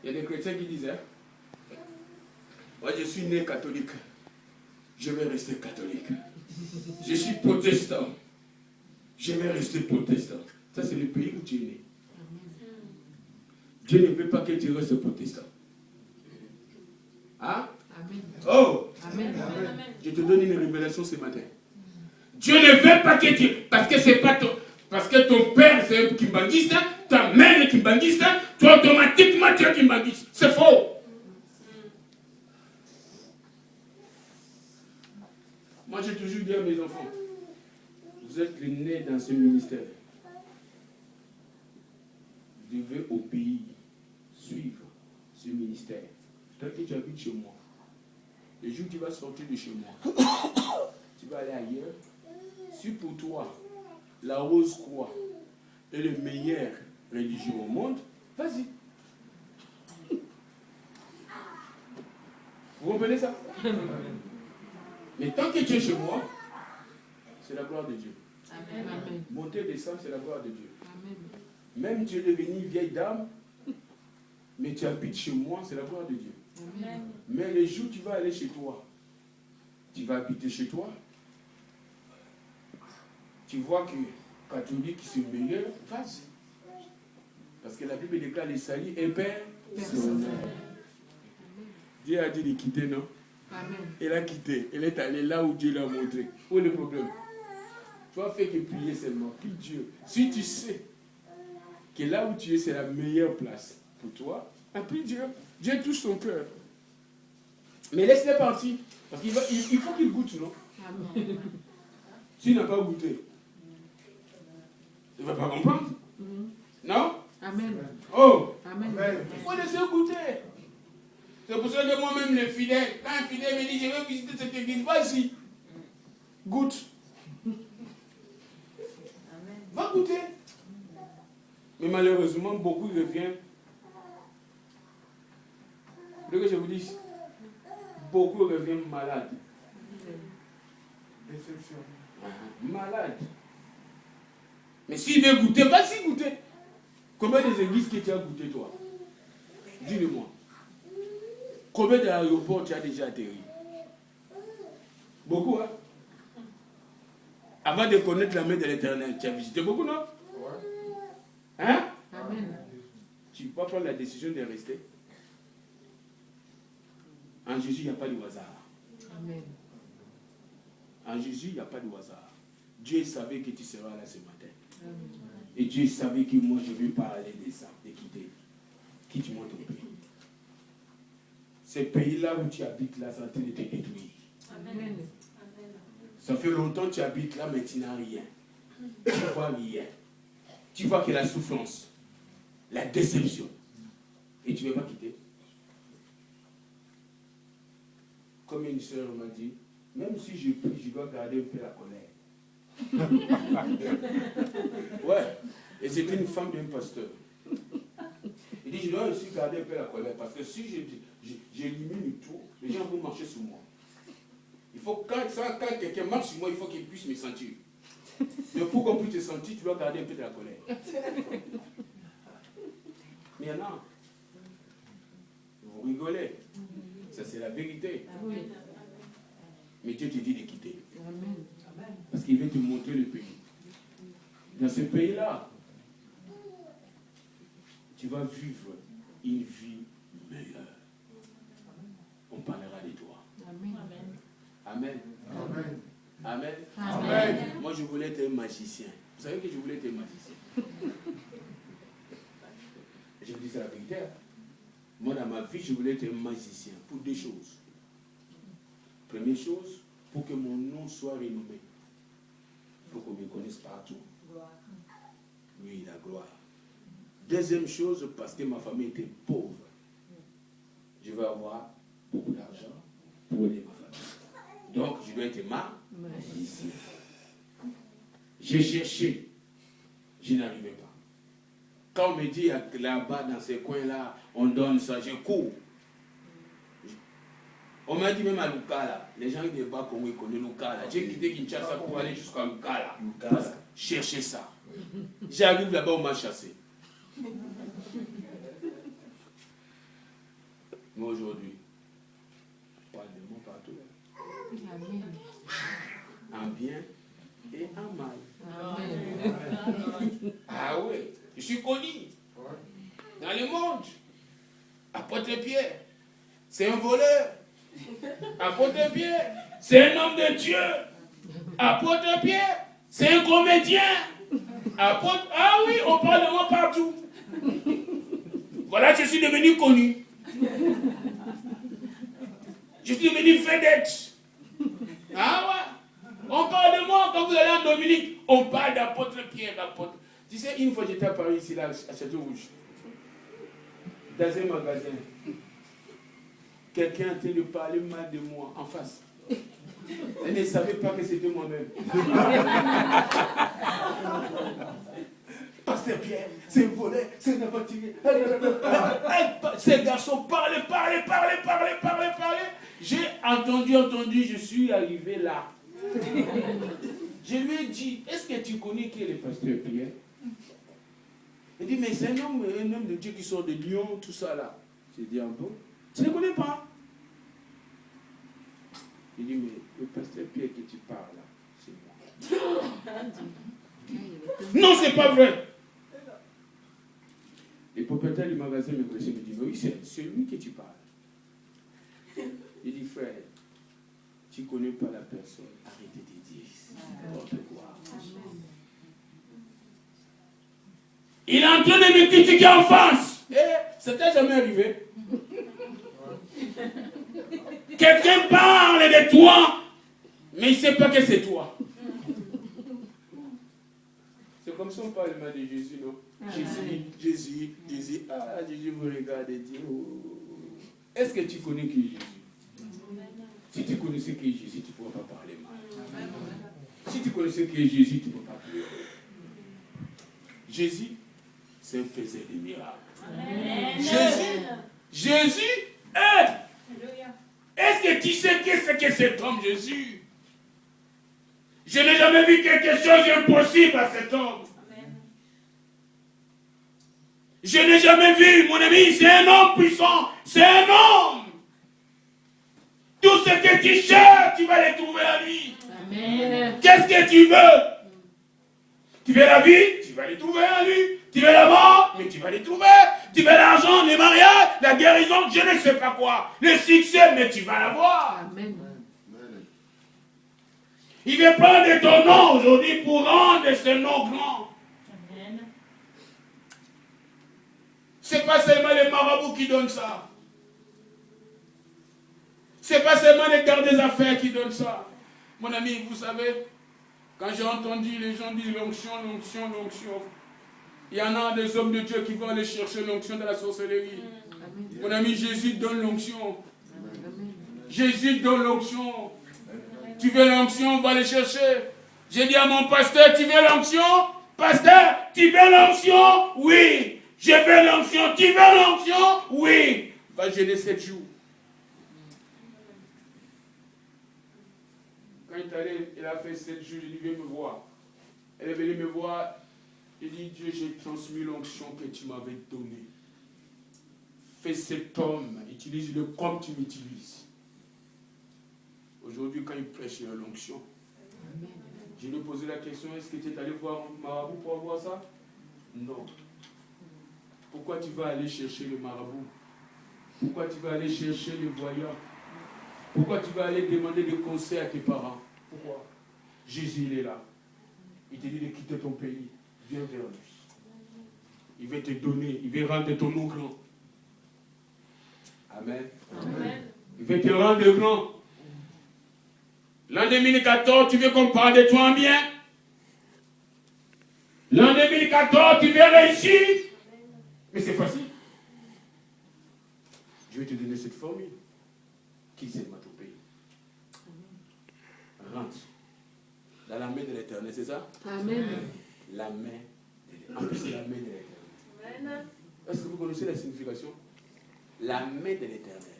Il y a des chrétiens qui disaient, moi je suis né catholique. Je vais rester catholique. Je suis protestant. Je vais rester protestant. Ça, c'est le pays où tu es né. Dieu ne veut pas que tu restes protestant. Hein? Amen. Oh! Amen. Je te donne une révélation ce matin. Dieu ne veut pas que tu... Parce que c'est pas ton... Parce que ton père c'est un kimbanguiste, ta mère est kimbanguiste, toi automatiquement tu es kimbanguiste. C'est faux. Moi j'ai toujours dit à mes enfants, vous êtes nés dans ce ministère. Vous devez au pays suivre ce ministère. Tant que tu habites chez moi, le jour où tu vas sortir de chez moi, tu vas aller ailleurs. Si pour toi, la rose croix est le meilleur religieux au monde, vas-y. Vous comprenez ça? Mais tant que tu es chez moi, c'est la gloire de Dieu. Amen. Monter, descendre, c'est la gloire de Dieu. Amen. Même tu es devenu vieille dame, mais tu habites chez moi, c'est la gloire de Dieu. Amen. Mais les jours où tu vas aller chez toi, tu vas habiter chez toi, tu vois que catholique c'est meilleur, vas-y. Parce que la Bible déclare les salis et personnels. Dieu a dit de quitter, non? Amen. Elle a quitté, elle est allée là où Dieu l'a montré. Où est le problème? Tu vas faire que prier seulement. Puis Dieu, si tu sais que là où tu es, c'est la meilleure place pour toi, puis Dieu. Dieu touche ton cœur. Mais laisse-les partir. Parce qu'il il faut qu'il goûte, non? Amen. S'il n'a pas goûté, il ne va pas comprendre. Non? Amen. Oh! Amen. Il faut laisser goûter. C'est pour ça que moi-même, les fidèles, quand un fidèle me dit, je vais visiter cette église, vas-y. Goûte. Va goûter. Mais malheureusement, beaucoup reviennent. Vous voulez que je vous dise? Beaucoup reviennent malades. Déception. Malades. Mais s'il veut goûter, vas-y goûter. Combien des églises que tu as goûté, toi? Dis-le-moi. Combien d'aéroports tu as déjà atterri? Beaucoup, hein? Avant de connaître la main de l'Éternel, tu as visité beaucoup, non? Hein? Amen. Tu ne peux pas prendre la décision de rester. En Jésus, il n'y a pas de hasard. Amen. En Jésus, il n'y a pas de hasard. Dieu savait que tu seras là ce matin. Amen. Et Dieu savait que moi, je vais parler de ça, de quitter. Quitte-moi ton pays. Ce pays-là où tu habites là, ça va te détruire. Amen. Ça fait longtemps que tu habites là, mais tu n'as rien. Tu ne vois rien. Tu vois que la souffrance, la déception. Et tu ne veux pas quitter. Comme une soeur m'a dit, même si je prie, je dois garder un peu la colère. Ouais. Et c'était une femme d'un pasteur. Il dit, je dois aussi garder un peu la colère. Parce que si j'élimine tout, les gens vont marcher sur moi. Il faut quand quelqu'un marche sur moi, il faut qu'il puisse me sentir. Donc pour qu'on puisse te sentir, tu dois garder un peu de la colère. Mais il y en a. Vous rigolez. Ça c'est la vérité. Oui. Mais Dieu te dit de quitter. Amen. Parce qu'il veut te montrer le pays. Dans ce pays-là, tu vas vivre une vie meilleure. On parlera de toi. Amen. Amen. Amen. Amen. Amen. Moi, je voulais être un magicien. Vous savez que je voulais être un magicien. Je vous dis ça la vérité. Moi, dans ma vie, je voulais être un magicien pour deux choses. Première chose, pour que mon nom soit renommé. Pour qu'on me connaisse partout. Oui, la gloire. Deuxième chose, parce que ma famille était pauvre. Je veux avoir beaucoup d'argent pour aider ma famille. Donc, je dois être magicien. J'ai cherché. Je n'arrivais pas. Quand on me dit là-bas, dans ces coins-là, on donne ça, je cours. On m'a dit même à Lukala, les gens qui ne pas comment ils connaissent Lukala. J'ai quitté Kinshasa pour aller jusqu'à Lukala. Chercher ça. J'arrive là-bas, on m'a chassé. Mais aujourd'hui, pas de mots partout. En bien et en mal. Amen. Ah oui, je suis connu dans le monde. Apôtre Pierre, c'est un voleur. Apôtre Pierre, c'est un homme de Dieu. Apôtre Pierre, c'est un comédien. Apôtre, ah oui, on parle de moi partout. Voilà, je suis devenu connu. Je suis devenu vedette. Ah ouais. On parle de moi quand vous allez en Dominique. On parle d'apôtre Pierre, d'apôtre. Tu sais, une fois j'étais à Paris, ici, là, à Château-Rouge, dans un magasin. Quelqu'un a été de parler mal de moi en face. Elle ne savait pas que c'était moi-même. Pasteur Pierre, c'est un voleur, c'est un aventurier. Ces garçons parlaient. J'ai entendu, je suis arrivé là. Je lui ai dit, est-ce que tu connais qui est le pasteur Pierre? Il dit, mais c'est un homme de Dieu qui sort de Lyon, tout ça là. J'ai dit, un peu. Tu ne connais pas? Il dit, mais le pasteur Pierre que tu parles là, c'est moi. Non, c'est pas vrai. Le propriétaire du magasin me connaissait, me dit, mais oui, c'est lui que tu parles. Il dit, frère, tu ne connais pas la personne, arrêtez de dire n'importe quoi. Il est en train de me critiquer en face. Et ça t'est jamais arrivé. Quelqu'un parle de toi, mais il ne sait pas que c'est toi. C'est comme ça on parle mal de Jésus, non? Jésus, Jésus vous regarde et dit, oh. Est-ce que tu connais qui est Jésus? Si tu connaissais qui est Jésus, tu ne pourras pas parler mal. Si tu connaissais qui est Jésus, tu ne peux pas pleurer. Jésus, c'est un faiseur de miracles. Jésus aide. Est-ce que tu sais qu'est-ce que cet homme Jésus? Je n'ai jamais vu quelque chose d'impossible à cet homme. Je n'ai jamais vu, mon ami, c'est un homme puissant. C'est un homme. Tout ce que tu cherches, tu vas le trouver à lui. Amen. Qu'est-ce que tu veux? Tu veux la vie? Tu vas le trouver à lui. Tu veux la mort? Mais tu vas le trouver. Tu veux l'argent, les mariages, la guérison, je ne sais pas quoi. Le succès, mais tu vas l'avoir. Amen. Il veut prendre ton nom aujourd'hui pour rendre ce nom grand. Amen. Ce n'est pas seulement les marabouts qui donnent ça. Ce n'est pas seulement les gardes des affaires qui donnent ça. Mon ami, vous savez, quand j'ai entendu les gens dire l'onction, l'onction, l'onction, il y en a des hommes de Dieu qui vont aller chercher l'onction dans la sorcellerie. Amen. Mon ami, Jésus donne l'onction. Jésus donne l'onction. Tu veux l'onction, on va le chercher. J'ai dit à mon pasteur, tu veux l'onction? Pasteur, tu veux l'onction? Oui. Je veux l'onction. Tu veux l'onction? Oui. Va jeûner 7 jours. Quand il est allé, il a fait 7 jours, il dit, viens me voir. Elle est venue me voir. Il dit, Dieu, j'ai transmis l'onction que tu m'avais donnée. Fais cet homme, utilise-le comme tu m'utilises. Aujourd'hui, quand il prêche l'onction, je lui ai posé la question, est-ce que tu es allé voir un marabout pour avoir ça? Non. Pourquoi tu vas aller chercher le marabout? Pourquoi tu vas aller chercher le voyant? Pourquoi tu vas aller demander des conseils à tes parents? Pourquoi? Jésus, il est là. Il te dit de quitter ton pays. Viens vers lui. Il va te donner, il va rendre ton nom grand. Amen. Amen. Vétéran de grand. L'an 2014, tu veux qu'on parle de toi en bien? L'an 2014, tu veux réussir? Mais c'est facile. Je vais te donner cette formule. Qui c'est ton pays? Rentre dans la main de l'Éternel, c'est ça? Amen. La main de l'Éternel. En plus, c'est la main de l'Éternel. Est-ce que vous connaissez la signification? La main de l'Éternel.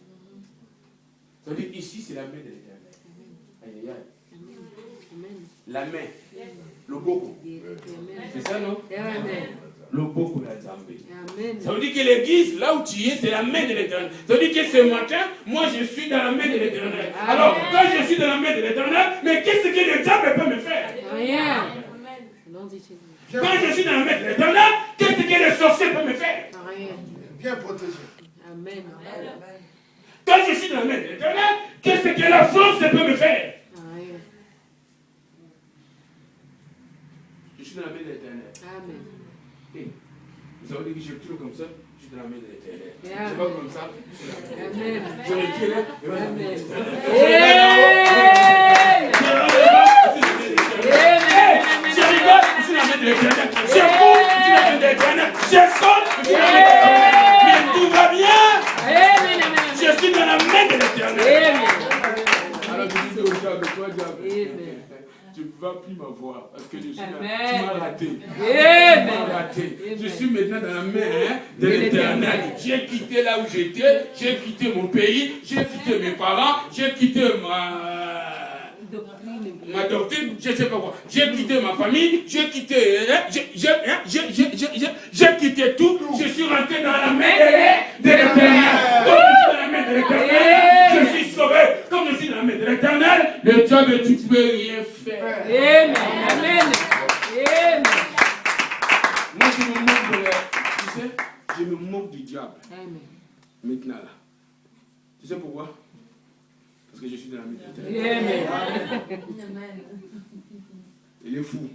Ça veut dire ici, c'est la main de l'Éternel. Aïe, aïe, aïe. La main. Le beaucoup. C'est ça, non? Amen. Le beaucoup, la Zambie. Amen. Ça veut dire que l'église, là où tu es, c'est la main de l'Éternel. Ça veut dire que ce matin, moi, je suis dans la main de l'Éternel. Alors, quand je suis dans la main de l'Éternel, mais qu'est-ce que le diable peut me faire? Rien. Quand je suis dans la main de l'Éternel, qu'est-ce que le sorcier peut me faire? Rien. Bien protégé. Amen. Quand je suis dans la main de l'Éternel, qu'est-ce que la force peut me faire? Rien. Je suis dans la main de l'Éternel. Amen. Hey, vous savez que je tourne comme ça, je suis dans la main de l'Éternel. Je Amen. ne vais pas comme ça, je suis dans la main de l'Éternel. Amen. Je recule, je vais dans la main de l'Éternel. Je rigole, je suis dans la main de l'Éternel. Je cours, je suis dans la main de l'Éternel. Je saute, je suis dans la main de l'Éternel. Mais tout va bien. Je suis dans la main de l'Éternel. Alors je dis au diable, toi diable, tu ne vas plus m'avoir parce que je suis là. Tu m'as raté. Tu m'as raté. Je suis maintenant dans la main de l'Éternel. J'ai quitté là où j'étais, j'ai quitté mon pays, j'ai quitté mes parents, j'ai quitté ma doctrine, je ne sais pas quoi. J'ai quitté ma famille, j'ai quitté, j'ai quitté tout. Je suis rentré dans la main de l'Éternel. Comme je suis dans la main de l'Éternel, je suis sauvé. Comme je suis dans la main de l'Éternel, le diable, tu ne peux rien faire. Amen. Amen. Amen. Moi, je me moque de tu sais, je me moque du diable. Amen. Maintenant là. Tu sais pourquoi? Parce que je suis dans la main de l'Éternel. Amen. Il est fou.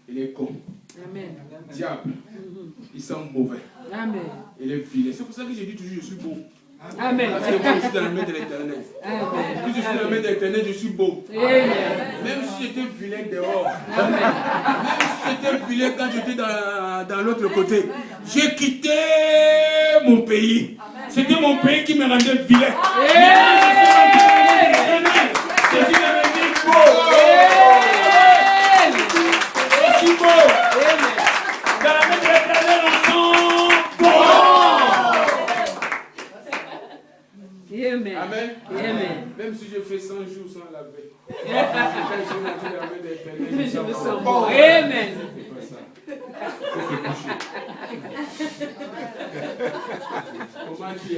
Il est con. Amen. Diable. Il sent mauvais. Amen. Il est vilain. C'est pour ça que j'ai dit toujours je suis beau. Amen. Parce que moi je suis dans la main de l'Éternel. Amen. Puis je suis dans la main de l'Éternel, je suis beau. Amen. Même si j'étais vilain dehors. Même si j'étais vilain quand j'étais dans l'autre côté. J'ai quitté mon pays. C'était mon pays qui me rendait vilain. Je suis dans la main de je suis beau. Dans la main de l'Éternel, on sent Amen. Amen. Amen. Même si je fais 100 jours sans laver. Quand je suis dans la main de l'Éternel, Je me sens bon. Amen. c'est pas ça. C'est couché. On m'a dit,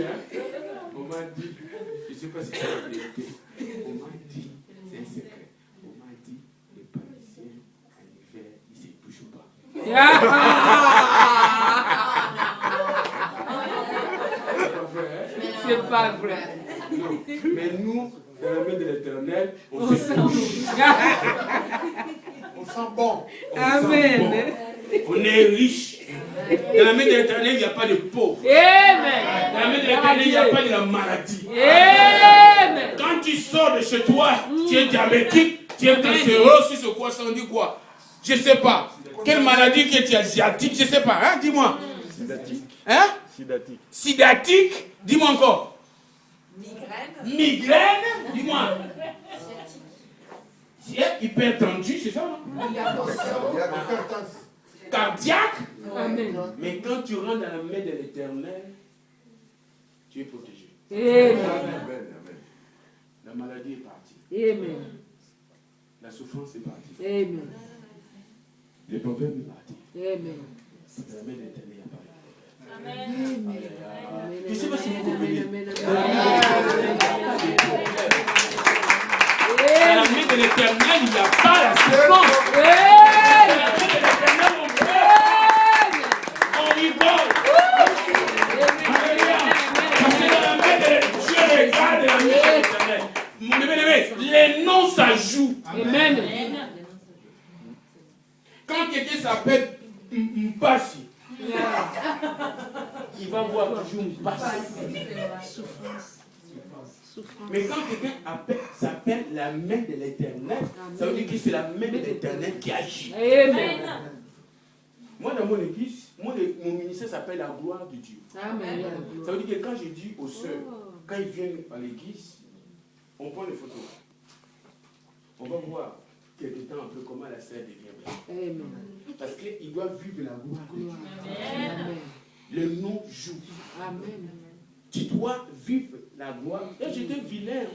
on m'a dit, je ne sais pas si c'est la vérité. On m'a dit, c'est un secret. On m'a dit, les Parisiens, en hiver, ils ne se bougent pas. C'est pas vrai. Non. Mais nous, dans la main de l'Éternel, on se bouge. On sent bon. Amen. On est riche. Dans la main de l'Éternel, il n'y a pas de pauvres. Amen. Dans la main de l'Éternel, il n'y a pas de la maladie. Amen. Quand tu sors de chez toi, tu es diabétique, tu es cancéreux, si c'est quoi, ça on dit quoi? Je ne sais pas. Quelle maladie qui est asiatique, je ne sais pas. Hein? Dis-moi. Sidatique. Hein? Sidatique. Sidatique. Dis-moi encore. Migraine. Dis-moi. Hypertendu, c'est ça, non? Cardiaque. Amen. Mais quand tu rentres dans la main de l'Éternel, tu es protégé. Amen. Amen. La maladie est partie. Amen. La souffrance est partie. Amen. Le problème est parti. Amen. Dans la main de l'Éternel, il n'y a pas de problème. Amen. Je ne sais pas si vous comprenez. Dans la main de l'Éternel, il n'y a pas la souffrance. Dans la main de l'Éternel, on pleure. On rigole. Alléluia. Parce que dans la main de l'Éternel, Dieu regarde la main de l'Éternel. Mon bien-aimé, les noms s'ajoutent. Amen. Quand quelqu'un s'appelle Mpassi, il va voir toujours une passé. Mais quand quelqu'un s'appelle la main de l'Éternel, ça veut dire que c'est la main de l'Éternel qui agit. Amen. Moi, dans mon église, mon ministère s'appelle la gloire de Dieu. Amen. Ça veut dire que quand je dis aux sœurs, quand ils viennent à l'église, on prend les photos. On va voir quelque temps un peu comment la sœur devient belle. Amen. Parce qu'ils doivent vivre la gloire de Dieu. Amen. Le nom joue. Amen. Tu dois vivre la gloire. Et j'étais vilain.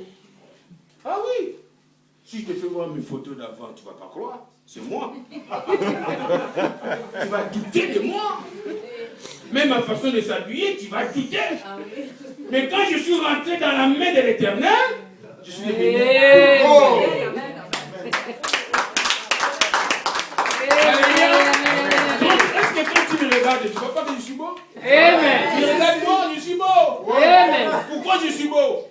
Ah oui. Si je te fais voir mes photos d'avant, tu ne vas pas croire. C'est moi. Tu vas douter de moi. Même ma façon de s'habiller, tu vas douter. Mais quand je suis rentré dans la main de l'Éternel, je suis devenu. Oh. Donc, est-ce que quand tu me regardes, tu ne vois pas que je suis beau? Amen. Tu regardes moi, je suis beau. Amen. Pourquoi je suis beau?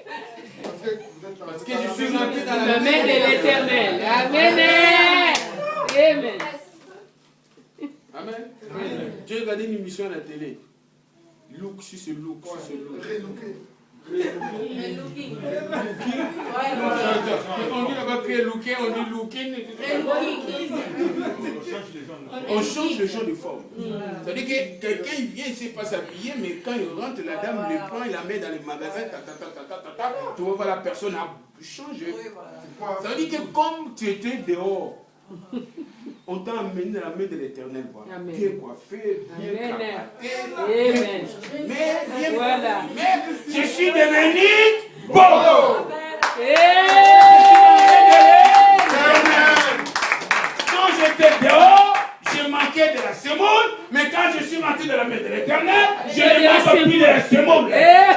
Parce que je suis rentré dans La la main de l'Éternel. Amen. Amen. Amen. J'ai regardé une émission à la télé. Look, si c'est look, si c'est look. On dit là-bas que looker, on dit looking. On change le genre de forme. C'est-à-dire que quelqu'un il vient, il ne sait pas s'habiller, mais quand il rentre, la dame le prend, il la met dans les magasins, tu vois pas la personne a changé. Ça veut dire que comme tu étais dehors, on t'a amené dans la main de l'Éternel. Bien coiffé, bien cravaté. Amen. Mais, Voilà. mais je suis devenu beau. Quand j'étais dehors, je manquais de la semoule, mais quand je suis rentré dans la main de l'Éternel, je ne manque plus de la semoule.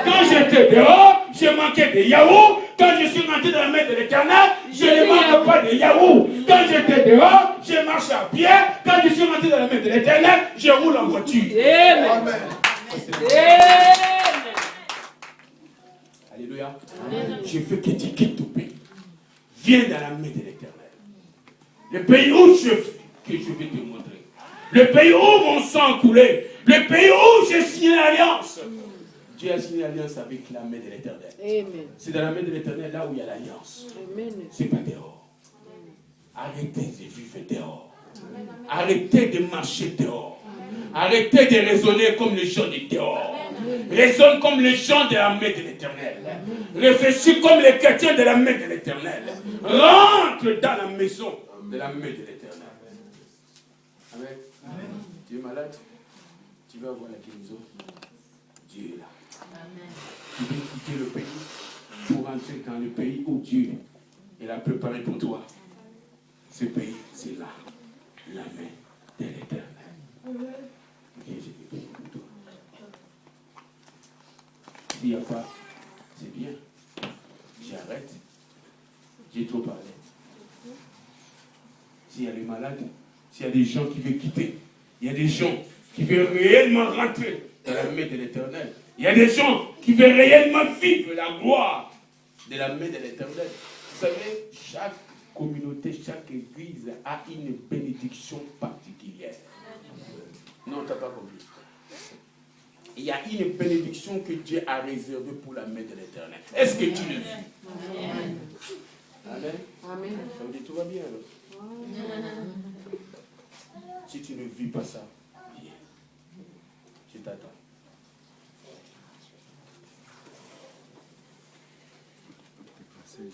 Quand j'étais dehors, je manquais de yaourt. Quand je suis rentré dans la main de l'Éternel, je ne manque pas de yaourt. Quand j'étais dehors, je marche à pied. Quand je suis rentré dans la main de l'Éternel, je roule en voiture. Amen. Alléluia. Je veux que tu quittes ton pays. Viens dans la main de l'Éternel. Le pays où que je vais te montrer. Le pays où mon sang a coulé. Le pays où j'ai signé l'alliance. Dieu a signé l'alliance avec la main de l'Éternel. C'est dans la main de l'Éternel là où il y a l'alliance. C'est pas dehors. Arrêtez de vivre dehors. Arrêtez de marcher dehors. Arrêtez de raisonner comme les gens de dehors. Raisonne comme les gens de la main de l'Éternel. Réfléchis comme les chrétiens de la main de l'Éternel. Rentre dans la maison de la main de l'Éternel. Amen. Tu es malade? Tu vas avoir la guérison. Dieu est là. Tu veux quitter le pays pour entrer dans le pays où Dieu il a préparé pour toi. Ce pays, c'est là. La main de l'Éternel. Et j'ai fait pour toi. S'il n'y a pas, c'est bien. J'arrête. J'ai trop parlé. S'il y a des malades, s'il y a des gens qui veulent quitter, il y a des gens qui veulent réellement rentrer dans la main de l'Éternel. Il y a des gens qui veulent réellement vivre la gloire de la main de l'Éternel. Vous savez, chaque communauté, chaque église a une bénédiction particulière. Non, tu n'as pas compris. Il y a une bénédiction que Dieu a réservée pour la main de l'Éternel. Est-ce que tu le vis? Amen. Amen. Ça veut dire tout va bien alors. Si tu ne vis pas ça, viens. Je t'attends. Merci.